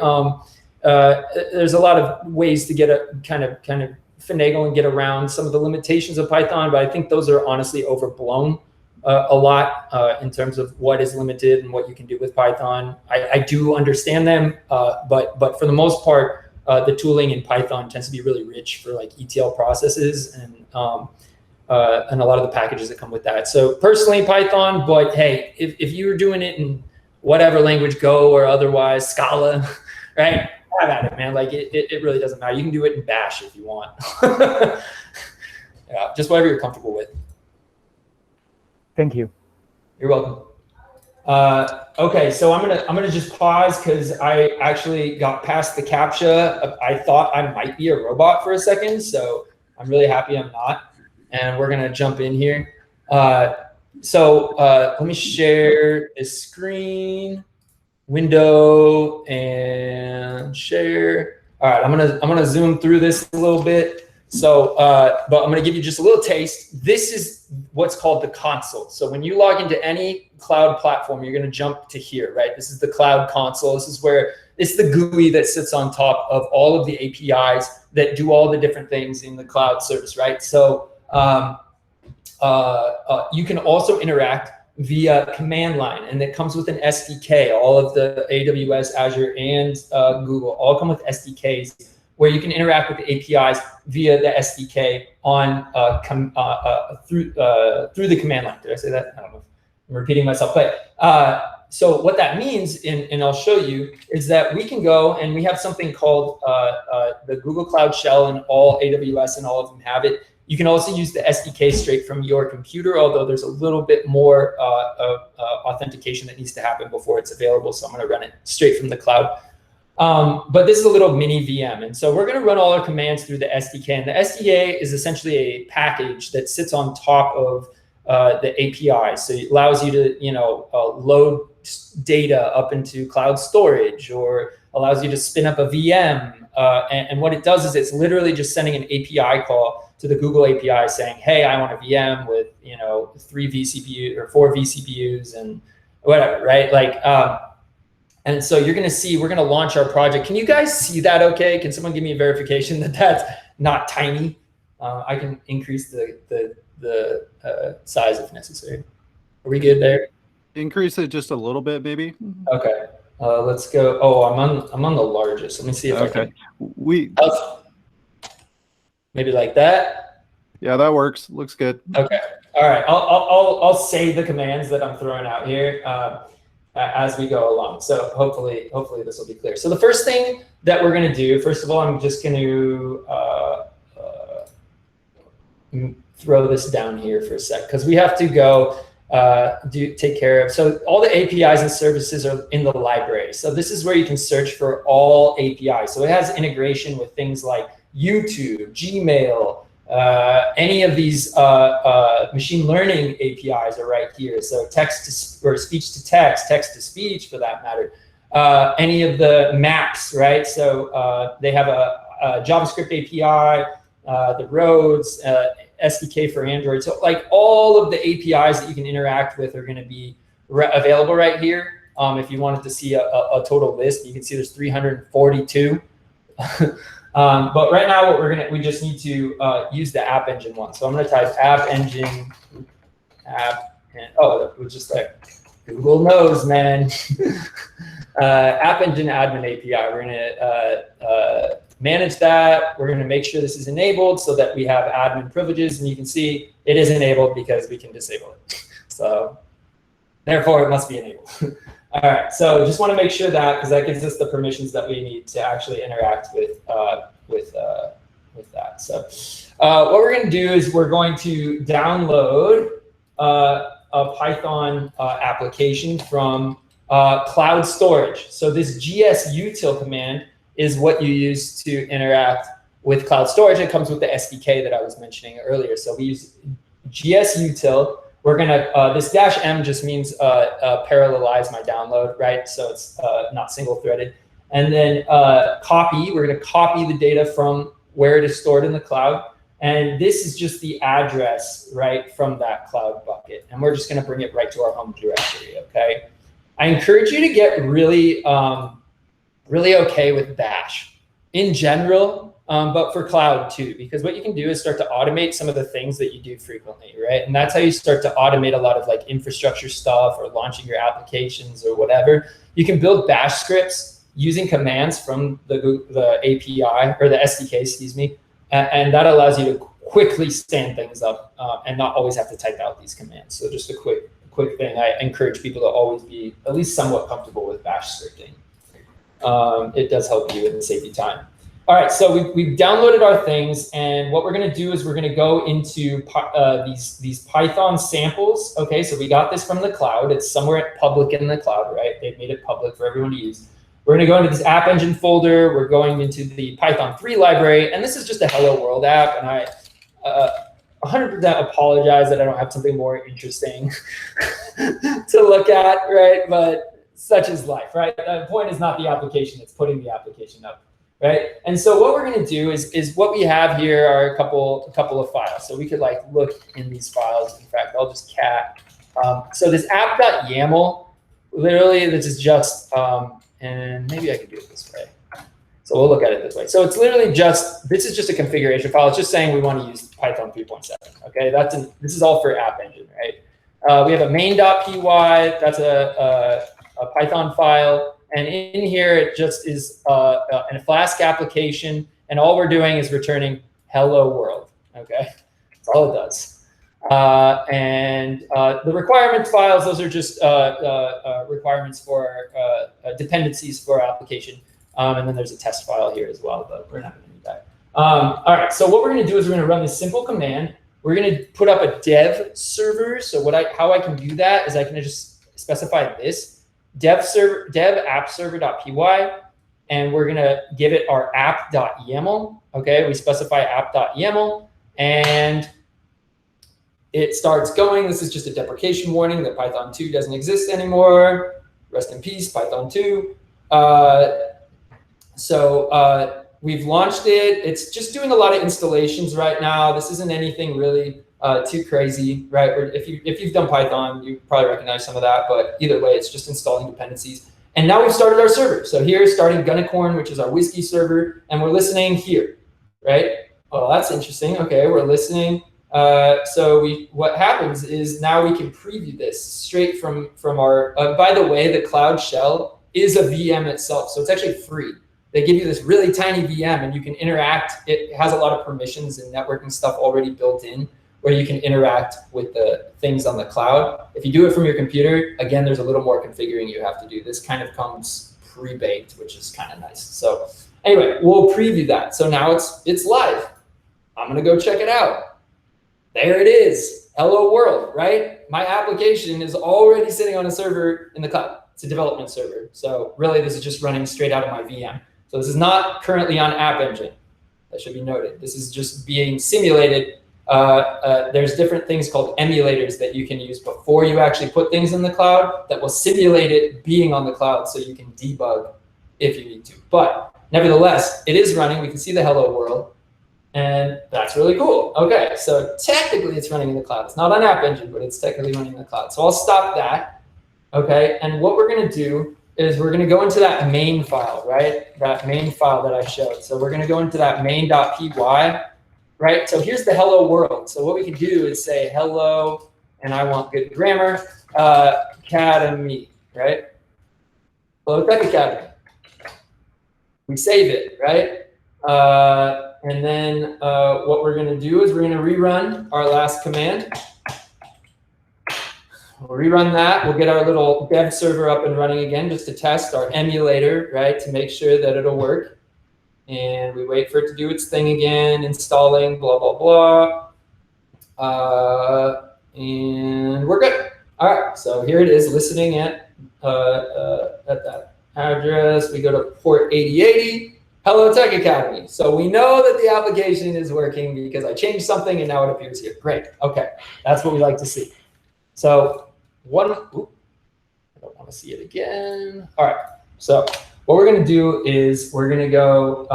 There's a lot of ways to get a kind of finagle and get around some of the limitations of Python, but I think those are honestly overblown a lot in terms of what is limited and what you can do with Python. I do understand them, but for the most part, the tooling in Python tends to be really rich for like ETL processes and a lot of the packages that come with that. So personally Python, but hey, if you're doing it in whatever language, Go or otherwise, Scala, right? Have at it, man. Like it really doesn't matter. You can do it in Bash if you want. Yeah, just whatever you're comfortable with. Thank you. You're welcome. Okay, so I'm gonna just pause because I actually got past the CAPTCHA. I thought I might be a robot for a second, so I'm really happy I'm not. And we're gonna jump in here. So let me share this screen. Window and share. All right, I'm gonna zoom through this a little bit. So, but I'm gonna give you just a little taste. This is what's called the console. So when you log into any cloud platform, you're gonna jump to here, right? This is the cloud console. This is where it's the GUI that sits on top of all of the APIs that do all the different things in the cloud service, right? So you can also interact via command line, and it comes with an SDK. All of the AWS, Azure, and Google all come with SDKs where you can interact with the APIs via the SDK on through the command line. Did I say that? I don't know. I'm repeating myself, but so what that means, and I'll show you, is that we can go and we have something called the Google Cloud Shell, and all AWS and all of them have it. You can also use the SDK straight from your computer, although there's a little bit more authentication that needs to happen before it's available. So I'm going to run it straight from the cloud. But this is a little mini VM. And so we're going to run all our commands through the SDK. And the SDK is essentially a package that sits on top of the API. So it allows you to, load data up into cloud storage, or allows you to spin up a VM. And what it does is it's literally just sending an API call to the Google API saying, hey, I want a VM with, 3 vCPUs or 4 vCPUs and whatever, right? And so you're going to see, we're going to launch our project. Can you guys see that okay? Can someone give me a verification that that's not tiny? I can increase the size if necessary. Are we good there? Increase it just a little bit, maybe. Okay. Let's go. Oh, I'm on the largest. Let me see if I can. Maybe like that. Yeah, that works. Looks good. Okay. All right. I'll say the commands that I'm throwing out here as we go along. So hopefully this will be clear. So the first thing that we're going to do, first of all, I'm just going to throw this down here for a sec, because we have to go take care of. So all the APIs and services are in the library. So this is where you can search for all APIs. So it has integration with things like YouTube, Gmail, any of these machine learning APIs are right here. So text to, or speech to text, text to speech for that matter. Any of the maps, right? So they have a JavaScript API, the roads, SDK for Android. So like all of the APIs that you can interact with are going to be available right here. If you wanted to see a total list, you can see there's 342. But right now, what we just need to use the App Engine one. So I'm going to type App Engine, and it was just there. Google knows, man. App Engine Admin API. We're going to manage that. We're going to make sure this is enabled so that we have admin privileges, and you can see it is enabled because we can disable it. So therefore, it must be enabled. All right, so just want to make sure that, because that gives us the permissions that we need to actually interact with that. So what we're going to do is we're going to download a Python application from cloud storage. So this gsutil command is what you use to interact with cloud storage. It comes with the SDK that I was mentioning earlier. So we use gsutil. We're gonna, this -m just means parallelize my download, right? So it's not single threaded. And then copy, we're gonna copy the data from where it is stored in the cloud. And this is just the address, right, from that cloud bucket. And we're just gonna bring it right to our home directory, okay? I encourage you to get really, really okay with Bash in general. But for cloud too, because what you can do is start to automate some of the things that you do frequently, right? And that's how you start to automate a lot of like infrastructure stuff or launching your applications or whatever. You can build Bash scripts using commands from the API or the SDK, excuse me, and that allows you to quickly stand things up and not always have to type out these commands. So just a quick thing, I encourage people to always be at least somewhat comfortable with Bash scripting. It does help you and save you time. All right, so we've downloaded our things, and what we're going to do is we're going to go into these Python samples. Okay, so we got this from the cloud. It's somewhere public in the cloud, right? They've made it public for everyone to use. We're going to go into this App Engine folder. We're going into the Python 3 library, and this is just a Hello World app, and I 100% apologize that I don't have something more interesting to look at, right? But such is life, right? The point is not the application, it's putting the application up. Right, and so what we're going to do is what we have here are a couple of files. So we could like look in these files. In fact, I'll just cat. So this app.yaml, literally this is just, and maybe I could do it this way. So we'll look at it this way. So it's literally just, this is just a configuration file. It's just saying we want to use Python 3.7. Okay, this is all for App Engine, right? We have a main.py, that's a Python file. And in here, it just is a Flask application. And all we're doing is returning hello world, okay? That's all it does. And the requirements files, those are just requirements for dependencies for our application. And then there's a test file here as well, but we're not going to do that. All right, so what we're going to do is we're going to run this simple command. We're going to put up a dev server. So how I can do that is I can just specify this dev app server.py, and we're going to give it our app.yaml. Okay, we specify app.yaml, and it starts going. This is just a deprecation warning that Python 2 doesn't exist anymore. Rest in peace, Python 2. We've launched it. It's just doing a lot of installations right now. This isn't anything really too crazy, right? If you've done Python, you probably recognize some of that, but either way, it's just installing dependencies. And now we've started our server. So here, starting Gunicorn, which is our whiskey server, and we're listening here, right? Oh, that's interesting. Okay, we're listening. What happens is now we can preview this straight from our, by the way, the Cloud Shell is a VM itself. So it's actually free. They give you this really tiny VM and you can interact. It has a lot of permissions and networking stuff already built in where you can interact with the things on the cloud. If you do it from your computer, again, there's a little more configuring you have to do. This kind of comes pre-baked, which is kind of nice. So anyway, we'll preview that. So now it's live. I'm gonna go check it out. There it is, hello world, right? My application is already sitting on a server in the cloud. It's a development server. So really this is just running straight out of my VM. So this is not currently on App Engine. That should be noted. This is just being simulated. There's different things called emulators that you can use before you actually put things in the cloud that will simulate it being on the cloud so you can debug if you need to. But nevertheless, it is running. We can see the hello world. And that's really cool. Okay, so technically it's running in the cloud. It's not on App Engine, but it's technically running in the cloud. So I'll stop that. Okay, and what we're going to do is we're going to go into that main file, right? That main file that I showed. So we're going to go into that main.py, right? So here's the hello world. So what we can do is say hello, and I want good grammar, academy, right? Hello Tech Academy. We save it, right? And then what we're going to do is we're going to rerun our last command. We'll rerun that. We'll get our little dev server up and running again just to test our emulator, right, to make sure that it'll work. And we wait for it to do its thing again, installing, blah, blah, blah. And we're good. All right, so here it is, listening at that address. We go to port 8080. Hello Tech Academy. So we know that the application is working because I changed something and now it appears here. Great. Okay, that's what we like to see. So I don't want to see it again. All right. So what we're going to do is we're going to go,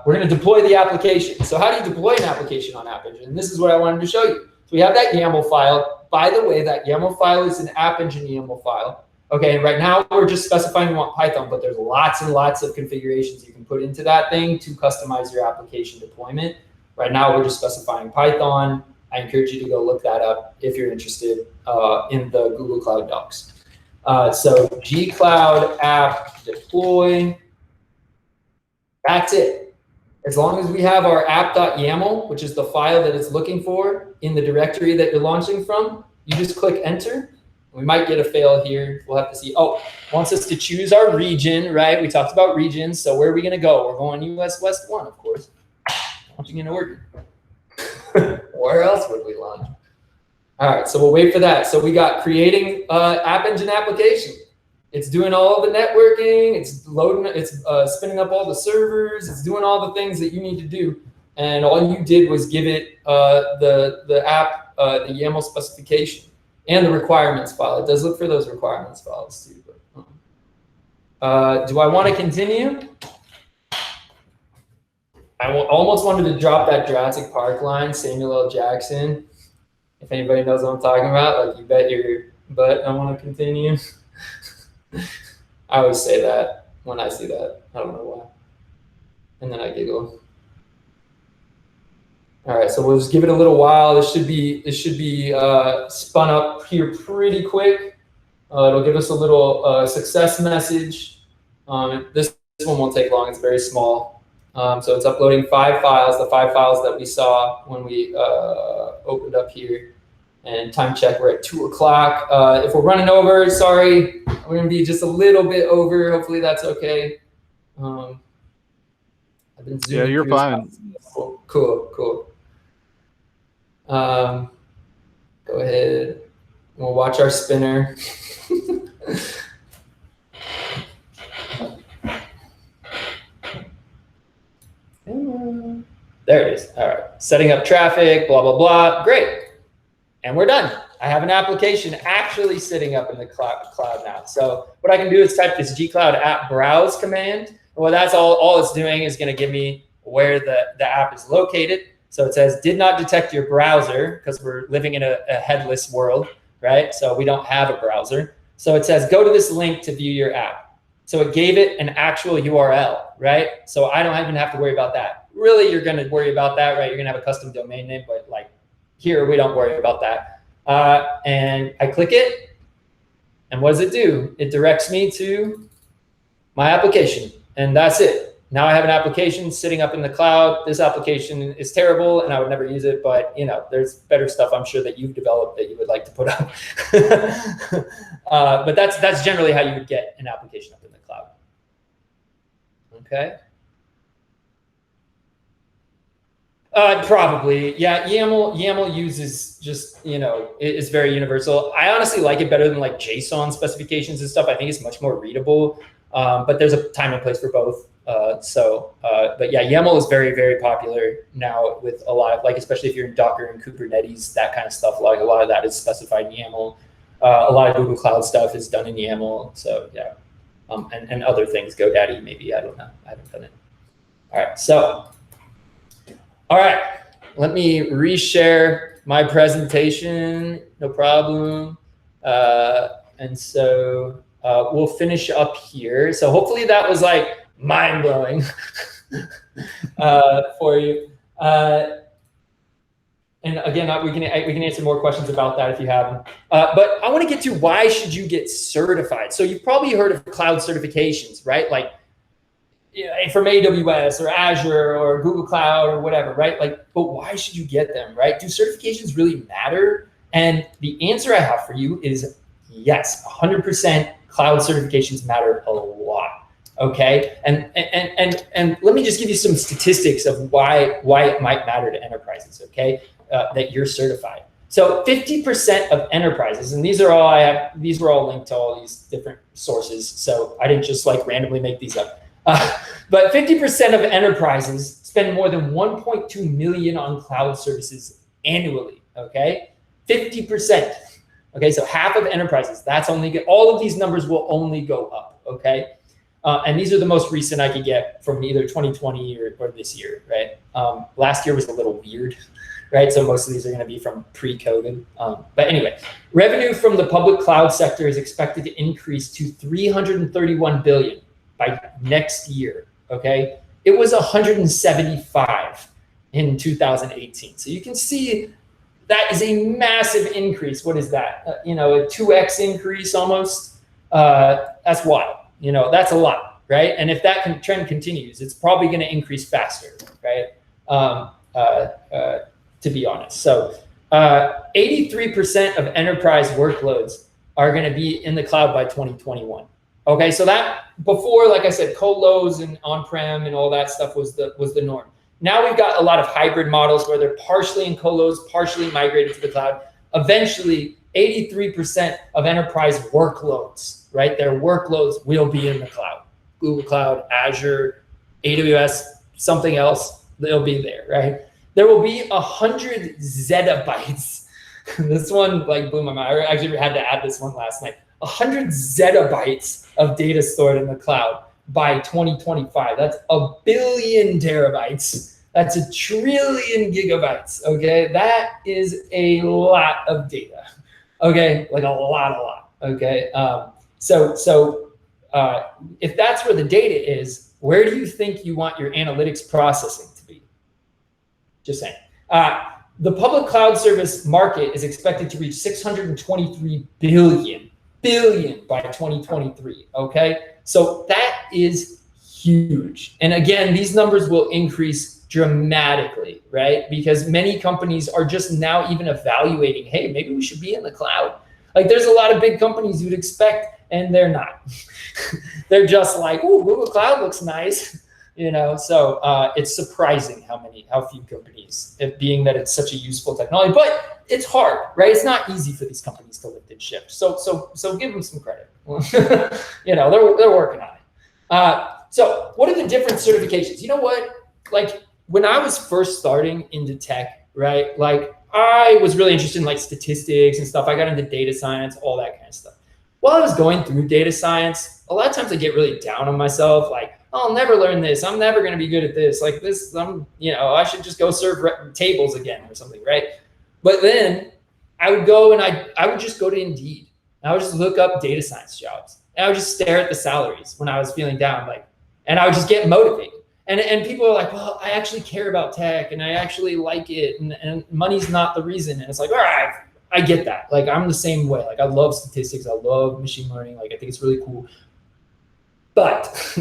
we're going to deploy the application. So how do you deploy an application on App Engine? And this is what I wanted to show you. So we have that YAML file. By the way, that YAML file is an App Engine YAML file. Okay, and right now we're just specifying we want Python, but there's lots and lots of configurations you can put into that thing to customize your application deployment. Right now we're just specifying Python. I encourage you to go look that up if you're interested in the Google Cloud Docs. So gcloud app deploy, that's it. As long as we have our app.yaml, which is the file that it's looking for in the directory that you're launching from, you just click enter. We might get a fail here. We'll have to see. Oh, wants us to choose our region, right? We talked about regions. So where are we going to go? We're going US West 1, of course. Launching in Oregon. Where else would we launch? All right, so we'll wait for that. So we got creating App Engine application. It's doing all the networking. It's loading. It's spinning up all the servers. It's doing all the things that you need to do. And all you did was give it the app, the YAML specification. And the requirements file. It does look for those requirements files too. But, do I want to continue? I almost wanted to drop that Jurassic Park line, Samuel L. Jackson. If anybody knows what I'm talking about, like you bet your butt I want to continue. I always say that when I see that. I don't know why. And then I giggle. All All right, so we'll just give it a little while. This should be spun up here pretty quick. It'll give us a little success message. This one won't take long. It's very small. So it's uploading 5 files, the 5 files that we saw when we opened up here. And time check, we're at 2 o'clock. If we're running over, sorry, we're gonna be just a little bit over. Hopefully that's okay. I've been zooming. Yeah, you're fine. Cool. Go ahead. We'll watch our spinner. There it is. All right. Setting up traffic, blah, blah, blah. Great. And we're done. I have an application actually sitting up in the cloud now. So what I can do is type this gcloud app browse command. Well, that's all it's doing is going to give me where the app is located. So it says, did not detect your browser, because we're living in a headless world, right? So we don't have a browser. So it says, go to this link to view your app. So it gave it an actual URL, right? So I don't even have to worry about that. Really, you're going to worry about that, right? You're going to have a custom domain name, but like here, we don't worry about that. And I click it. And what does it do? It directs me to my application. And that's it. Now I have an application sitting up in the cloud. This application is terrible and I would never use it, but you know, there's better stuff I'm sure that you've developed that you would like to put up. But that's generally how you would get an application up in the cloud. Okay. Probably, yeah. YAML uses just, you know, it's very universal. I honestly like it better than like JSON specifications and stuff. I think it's much more readable, but there's a time and place for both. But yeah, YAML is very, very popular now with a lot of, like, especially if you're in Docker and Kubernetes, that kind of stuff. Like a lot of that is specified in YAML. A lot of Google Cloud stuff is done in YAML. So yeah, and other things, GoDaddy maybe, I don't know. I haven't done it. All right, so. All right, let me reshare my presentation, no problem. And so we'll finish up here. So hopefully that was like mind-blowing for you. And again, we can answer more questions about that if you have them. But I want to get to why should you get certified? So you've probably heard of cloud certifications, right? Like, from AWS or Azure or Google Cloud or whatever, right? Like, but why should you get them, right? Do certifications really matter? And the answer I have for you is yes, 100% cloud certifications matter a lot, okay? And let me just give you some statistics of why it might matter to enterprises, okay? That you're certified. So 50% of enterprises, and these were all linked to all these different sources, so I didn't just like randomly make these up. But 50% of enterprises spend more than 1.2 million on cloud services annually, okay? 50%, okay? So half of enterprises, all of these numbers will only go up, okay? And these are the most recent I could get from either 2020 or this year, right? Last year was a little weird, right? So most of these are gonna be from pre-COVID. But anyway, revenue from the public cloud sector is expected to increase to 331 billion. By next year, okay? It was 175 in 2018. So you can see that is a massive increase. What is that? You know, a 2x increase almost. That's wild. You know, that's a lot, right? And if that trend continues, it's probably going to increase faster, right? To be honest. So 83% of enterprise workloads are going to be in the cloud by 2021. Okay, so that before, like I said, colos and on-prem and all that stuff was the norm. Now we've got a lot of hybrid models where they're partially in colos, partially migrated to the cloud. Eventually, 83% of enterprise workloads, right? Their workloads will be in the cloud. Google Cloud, Azure, AWS, something else, they'll be there, right? There will be 100 zettabytes. This one like blew my mind. I actually had to add this one last night. 100 zettabytes of data stored in the cloud by 2025. That's 1 billion terabytes. That's 1 trillion gigabytes, okay? That is a lot of data, okay? Like a lot, okay? So if that's where the data is, where do you think you want your analytics processing to be? Just saying. The public cloud service market is expected to reach 623 billion by 2023. Okay, so that is huge. And again, these numbers will increase dramatically, right? Because many companies are just now even evaluating, hey, maybe we should be in the cloud. Like there's a lot of big companies you'd expect, and they're not. They're just like, oh, Google Cloud looks nice. You know, so it's surprising how few companies, being that it's such a useful technology, but it's hard, right? It's not easy for these companies to lift and shift. So give them some credit. You know, they're working on it. So what are the different certifications? You know what? Like when I was first starting into tech, right? Like I was really interested in like statistics and stuff. I got into data science, all that kind of stuff. While I was going through data science, a lot of times I get really down on myself, like, I'll never learn this. I'm never going to be good at this. Like this, you know, I should just go serve tables again or something, right? But then I would go and I would just go to Indeed. I would just look up data science jobs. And I would just stare at the salaries when I was feeling down, like, and I would just get motivated. And people are like, well, I actually care about tech and I actually like it, and money's not the reason. And it's like, all right, I get that. Like I'm the same way. Like I love statistics. I love machine learning. Like I think it's really cool. But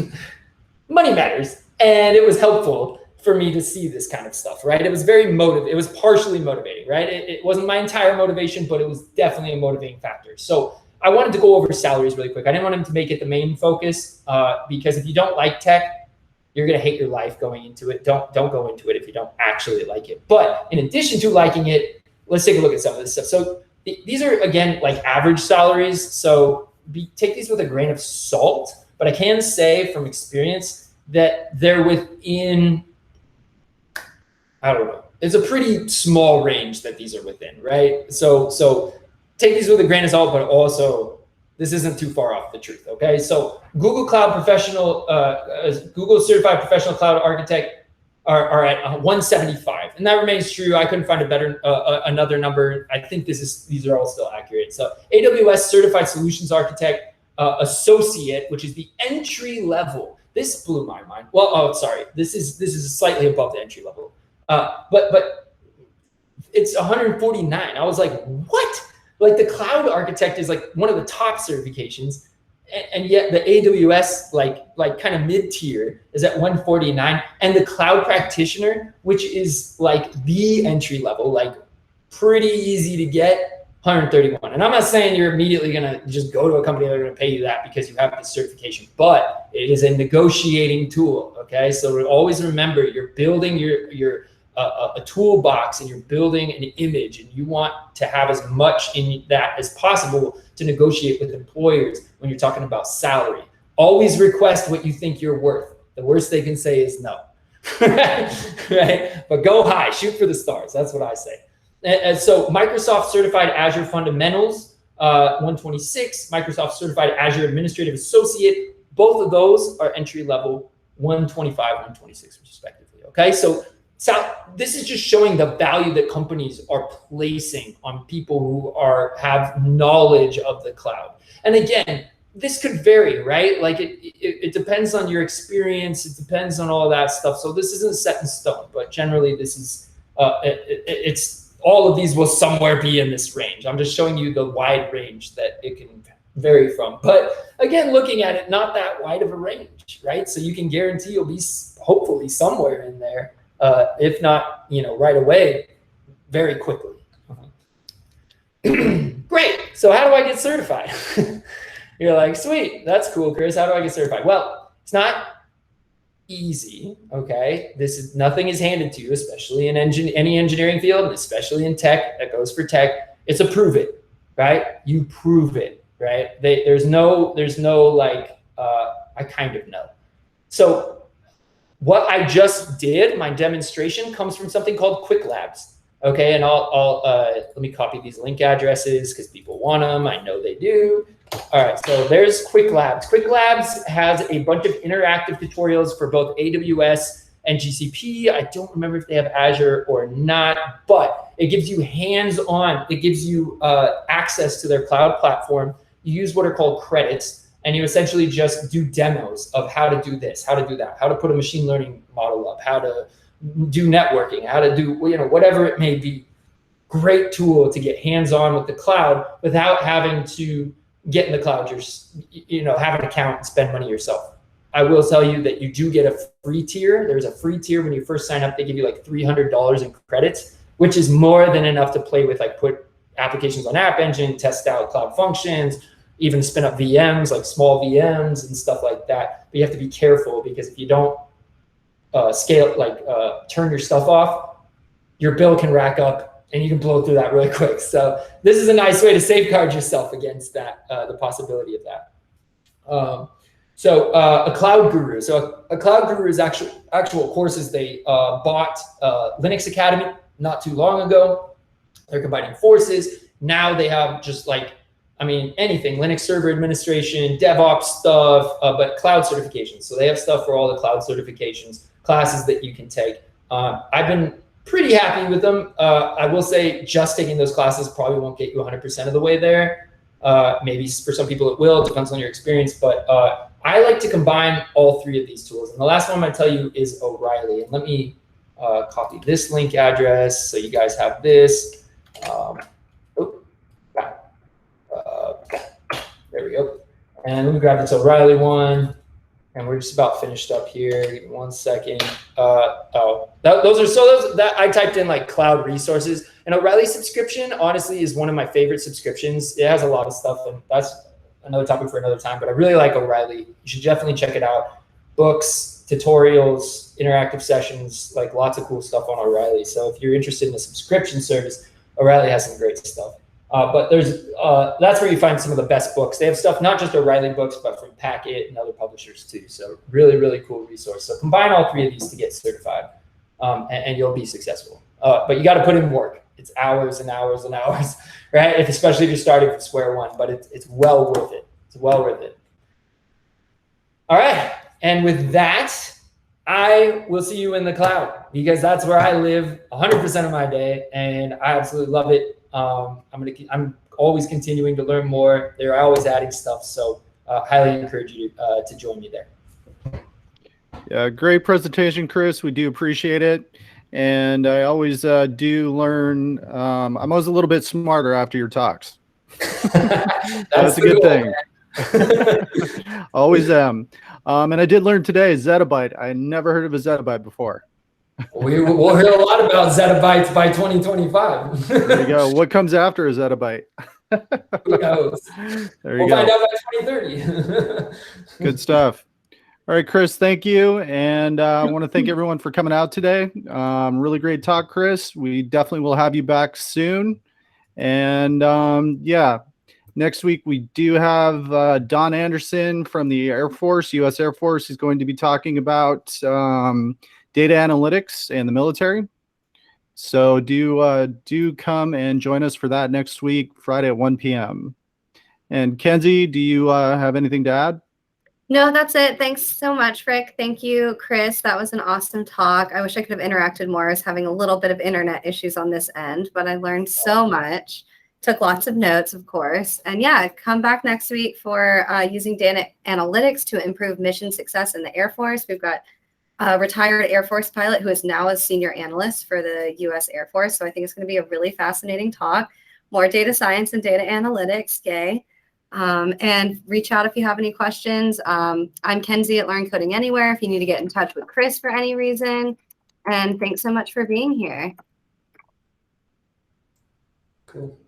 money matters, and it was helpful for me to see this kind of stuff, right? It was very it was partially motivating, right? It wasn't my entire motivation, but it was definitely a motivating factor. So I wanted to go over salaries really quick. I didn't want him to make it the main focus because if you don't like tech, you're gonna hate your life going into it. Don't go into it if you don't actually like it. But in addition to liking it, let's take a look at some of this stuff. So these are, again, like average salaries. So take these with a grain of salt. But I can say from experience that they're within, I don't know, it's a pretty small range that these are within, right? So take these with a grain of salt, but also this isn't too far off the truth, okay? So Google Cloud Professional, Google Certified Professional Cloud Architect are at 175, and that remains true. I couldn't find a better another number. I think these are all still accurate. So AWS Certified Solutions Architect, Associate, which is the entry level. This blew my mind. Well, oh, sorry. This is slightly above the entry level. But it's 149. I was like, what? Like the cloud architect is like one of the top certifications, and yet the AWS like kind of mid tier is at 149, and the cloud practitioner, which is like the entry level, like pretty easy to get, 131. And I'm not saying you're immediately gonna just go to a company that are gonna pay you that because you have this certification, but it is a negotiating tool. Okay, so always remember you're building a toolbox and you're building an image, and you want to have as much in that as possible to negotiate with employers when you're talking about salary. Always request what you think you're worth. The worst they can say is no. Right? But go high, shoot for the stars. That's what I say. And so Microsoft Certified Azure Fundamentals, 126, Microsoft Certified Azure Administrative Associate, both of those are entry level, 125, 126 respectively, okay? So this is just showing the value that companies are placing on people who have knowledge of the cloud. And again, this could vary, right? Like it depends on your experience, it depends on all that stuff. So this isn't set in stone, but generally this is, it's all of these will somewhere be in this range. I'm just showing you the wide range that it can vary from. But again, looking at it, not that wide of a range, right? So you can guarantee you'll be hopefully somewhere in there, if not, you know, right away, very quickly. Great. So how do I get certified? You're like, sweet, that's cool, Chris. How do I get certified? Well, it's not easy, okay? Nothing is handed to you, especially in any engineering field, and especially in tech. That goes for tech. It's a prove it, right? You prove it, right? There's no like, I kind of know. So what I just did, my demonstration, comes from something called Quick Labs, okay? And I'll let me copy these link addresses because people want them. I know they do. All right, so there's Quick Labs. Quick Labs has a bunch of interactive tutorials for both AWS and GCP. I don't remember if they have Azure or not, but it gives you hands-on. It gives you access to their cloud platform. You use what are called credits, and you essentially just do demos of how to do this, how to do that, how to put a machine learning model up, how to do networking, how to do, whatever it may be. Great tool to get hands-on with the cloud without having to get in the cloud, have an account and spend money yourself. I will tell you that you do get a free tier. There's a free tier when you first sign up. They give you like $300 in credits, which is more than enough to play with, like put applications on App Engine, test out cloud functions, even spin up VMs, like small VMs and stuff like that. But you have to be careful, because if you don't turn your stuff off, your bill can rack up and you can blow through that really quick. So this is a nice way to safeguard yourself against that, the possibility of that. A cloud guru. So a cloud guru is actual courses. They bought Linux Academy not too long ago. They're combining forces. Now they have just anything, Linux server administration, DevOps stuff, but cloud certifications. So they have stuff for all the cloud certifications, classes that you can take. I've been pretty happy with them. I will say just taking those classes probably won't get you 100% of the way there. Maybe for some people it will, it depends on your experience, but I like to combine all three of these tools. And the last one I'm gonna tell you is O'Reilly. And let me copy this link address so you guys have this. There we go. And let me grab this O'Reilly one. And we're just about finished up here. Give me 1 second. I typed in like cloud resources. And O'Reilly subscription, honestly, is one of my favorite subscriptions. It has a lot of stuff, and that's another topic for another time. But I really like O'Reilly. You should definitely check it out. Books, tutorials, interactive sessions, like lots of cool stuff on O'Reilly. So if you're interested in a subscription service, O'Reilly has some great stuff. But that's where you find some of the best books. They have stuff, not just O'Reilly books, but from Packet and other publishers too. So really, really cool resource. So combine all three of these to get certified, and you'll be successful. But you got to put in work. It's hours and hours and hours, right? Especially if you're starting from square one, but it's well worth it. It's well worth it. All right. And with that, I will see you in the cloud, because that's where I live 100% of my day, and I absolutely love it. I'm always continuing to learn more. They're always adding stuff, so highly encourage you to join me there. Yeah, great presentation, Chris. We do appreciate it, and I always do learn. I'm always a little bit smarter after your talks. That's a good thing. Always am. And I did learn today zettabyte. I never heard of a zettabyte before. We'll hear a lot about zettabytes by 2025. There you go. What comes after a zettabyte? Who knows? We'll find out by 2030. Good stuff. All right, Chris, thank you. And I want to thank everyone for coming out today. Really great talk, Chris. We definitely will have you back soon. And yeah, next week we do have Don Anderson from the Air Force, U.S. Air Force. He's going to be talking about data analytics and the military. So do come and join us for that next week, Friday at 1 p.m. And Kenzie, do you have anything to add? No, that's it. Thanks so much, Rick. Thank you, Chris. That was an awesome talk. I wish I could have interacted more. I was having a little bit of internet issues on this end, but I learned so much. Took lots of notes, of course. And yeah, come back next week for using data analytics to improve mission success in the Air Force. We've got a retired Air Force pilot who is now a senior analyst for the U.S. Air Force. So I think it's going to be a really fascinating talk. More data science and data analytics, yay. And reach out if you have any questions. I'm Kenzie at Learn Coding Anywhere if you need to get in touch with Chris for any reason. And thanks so much for being here. Cool.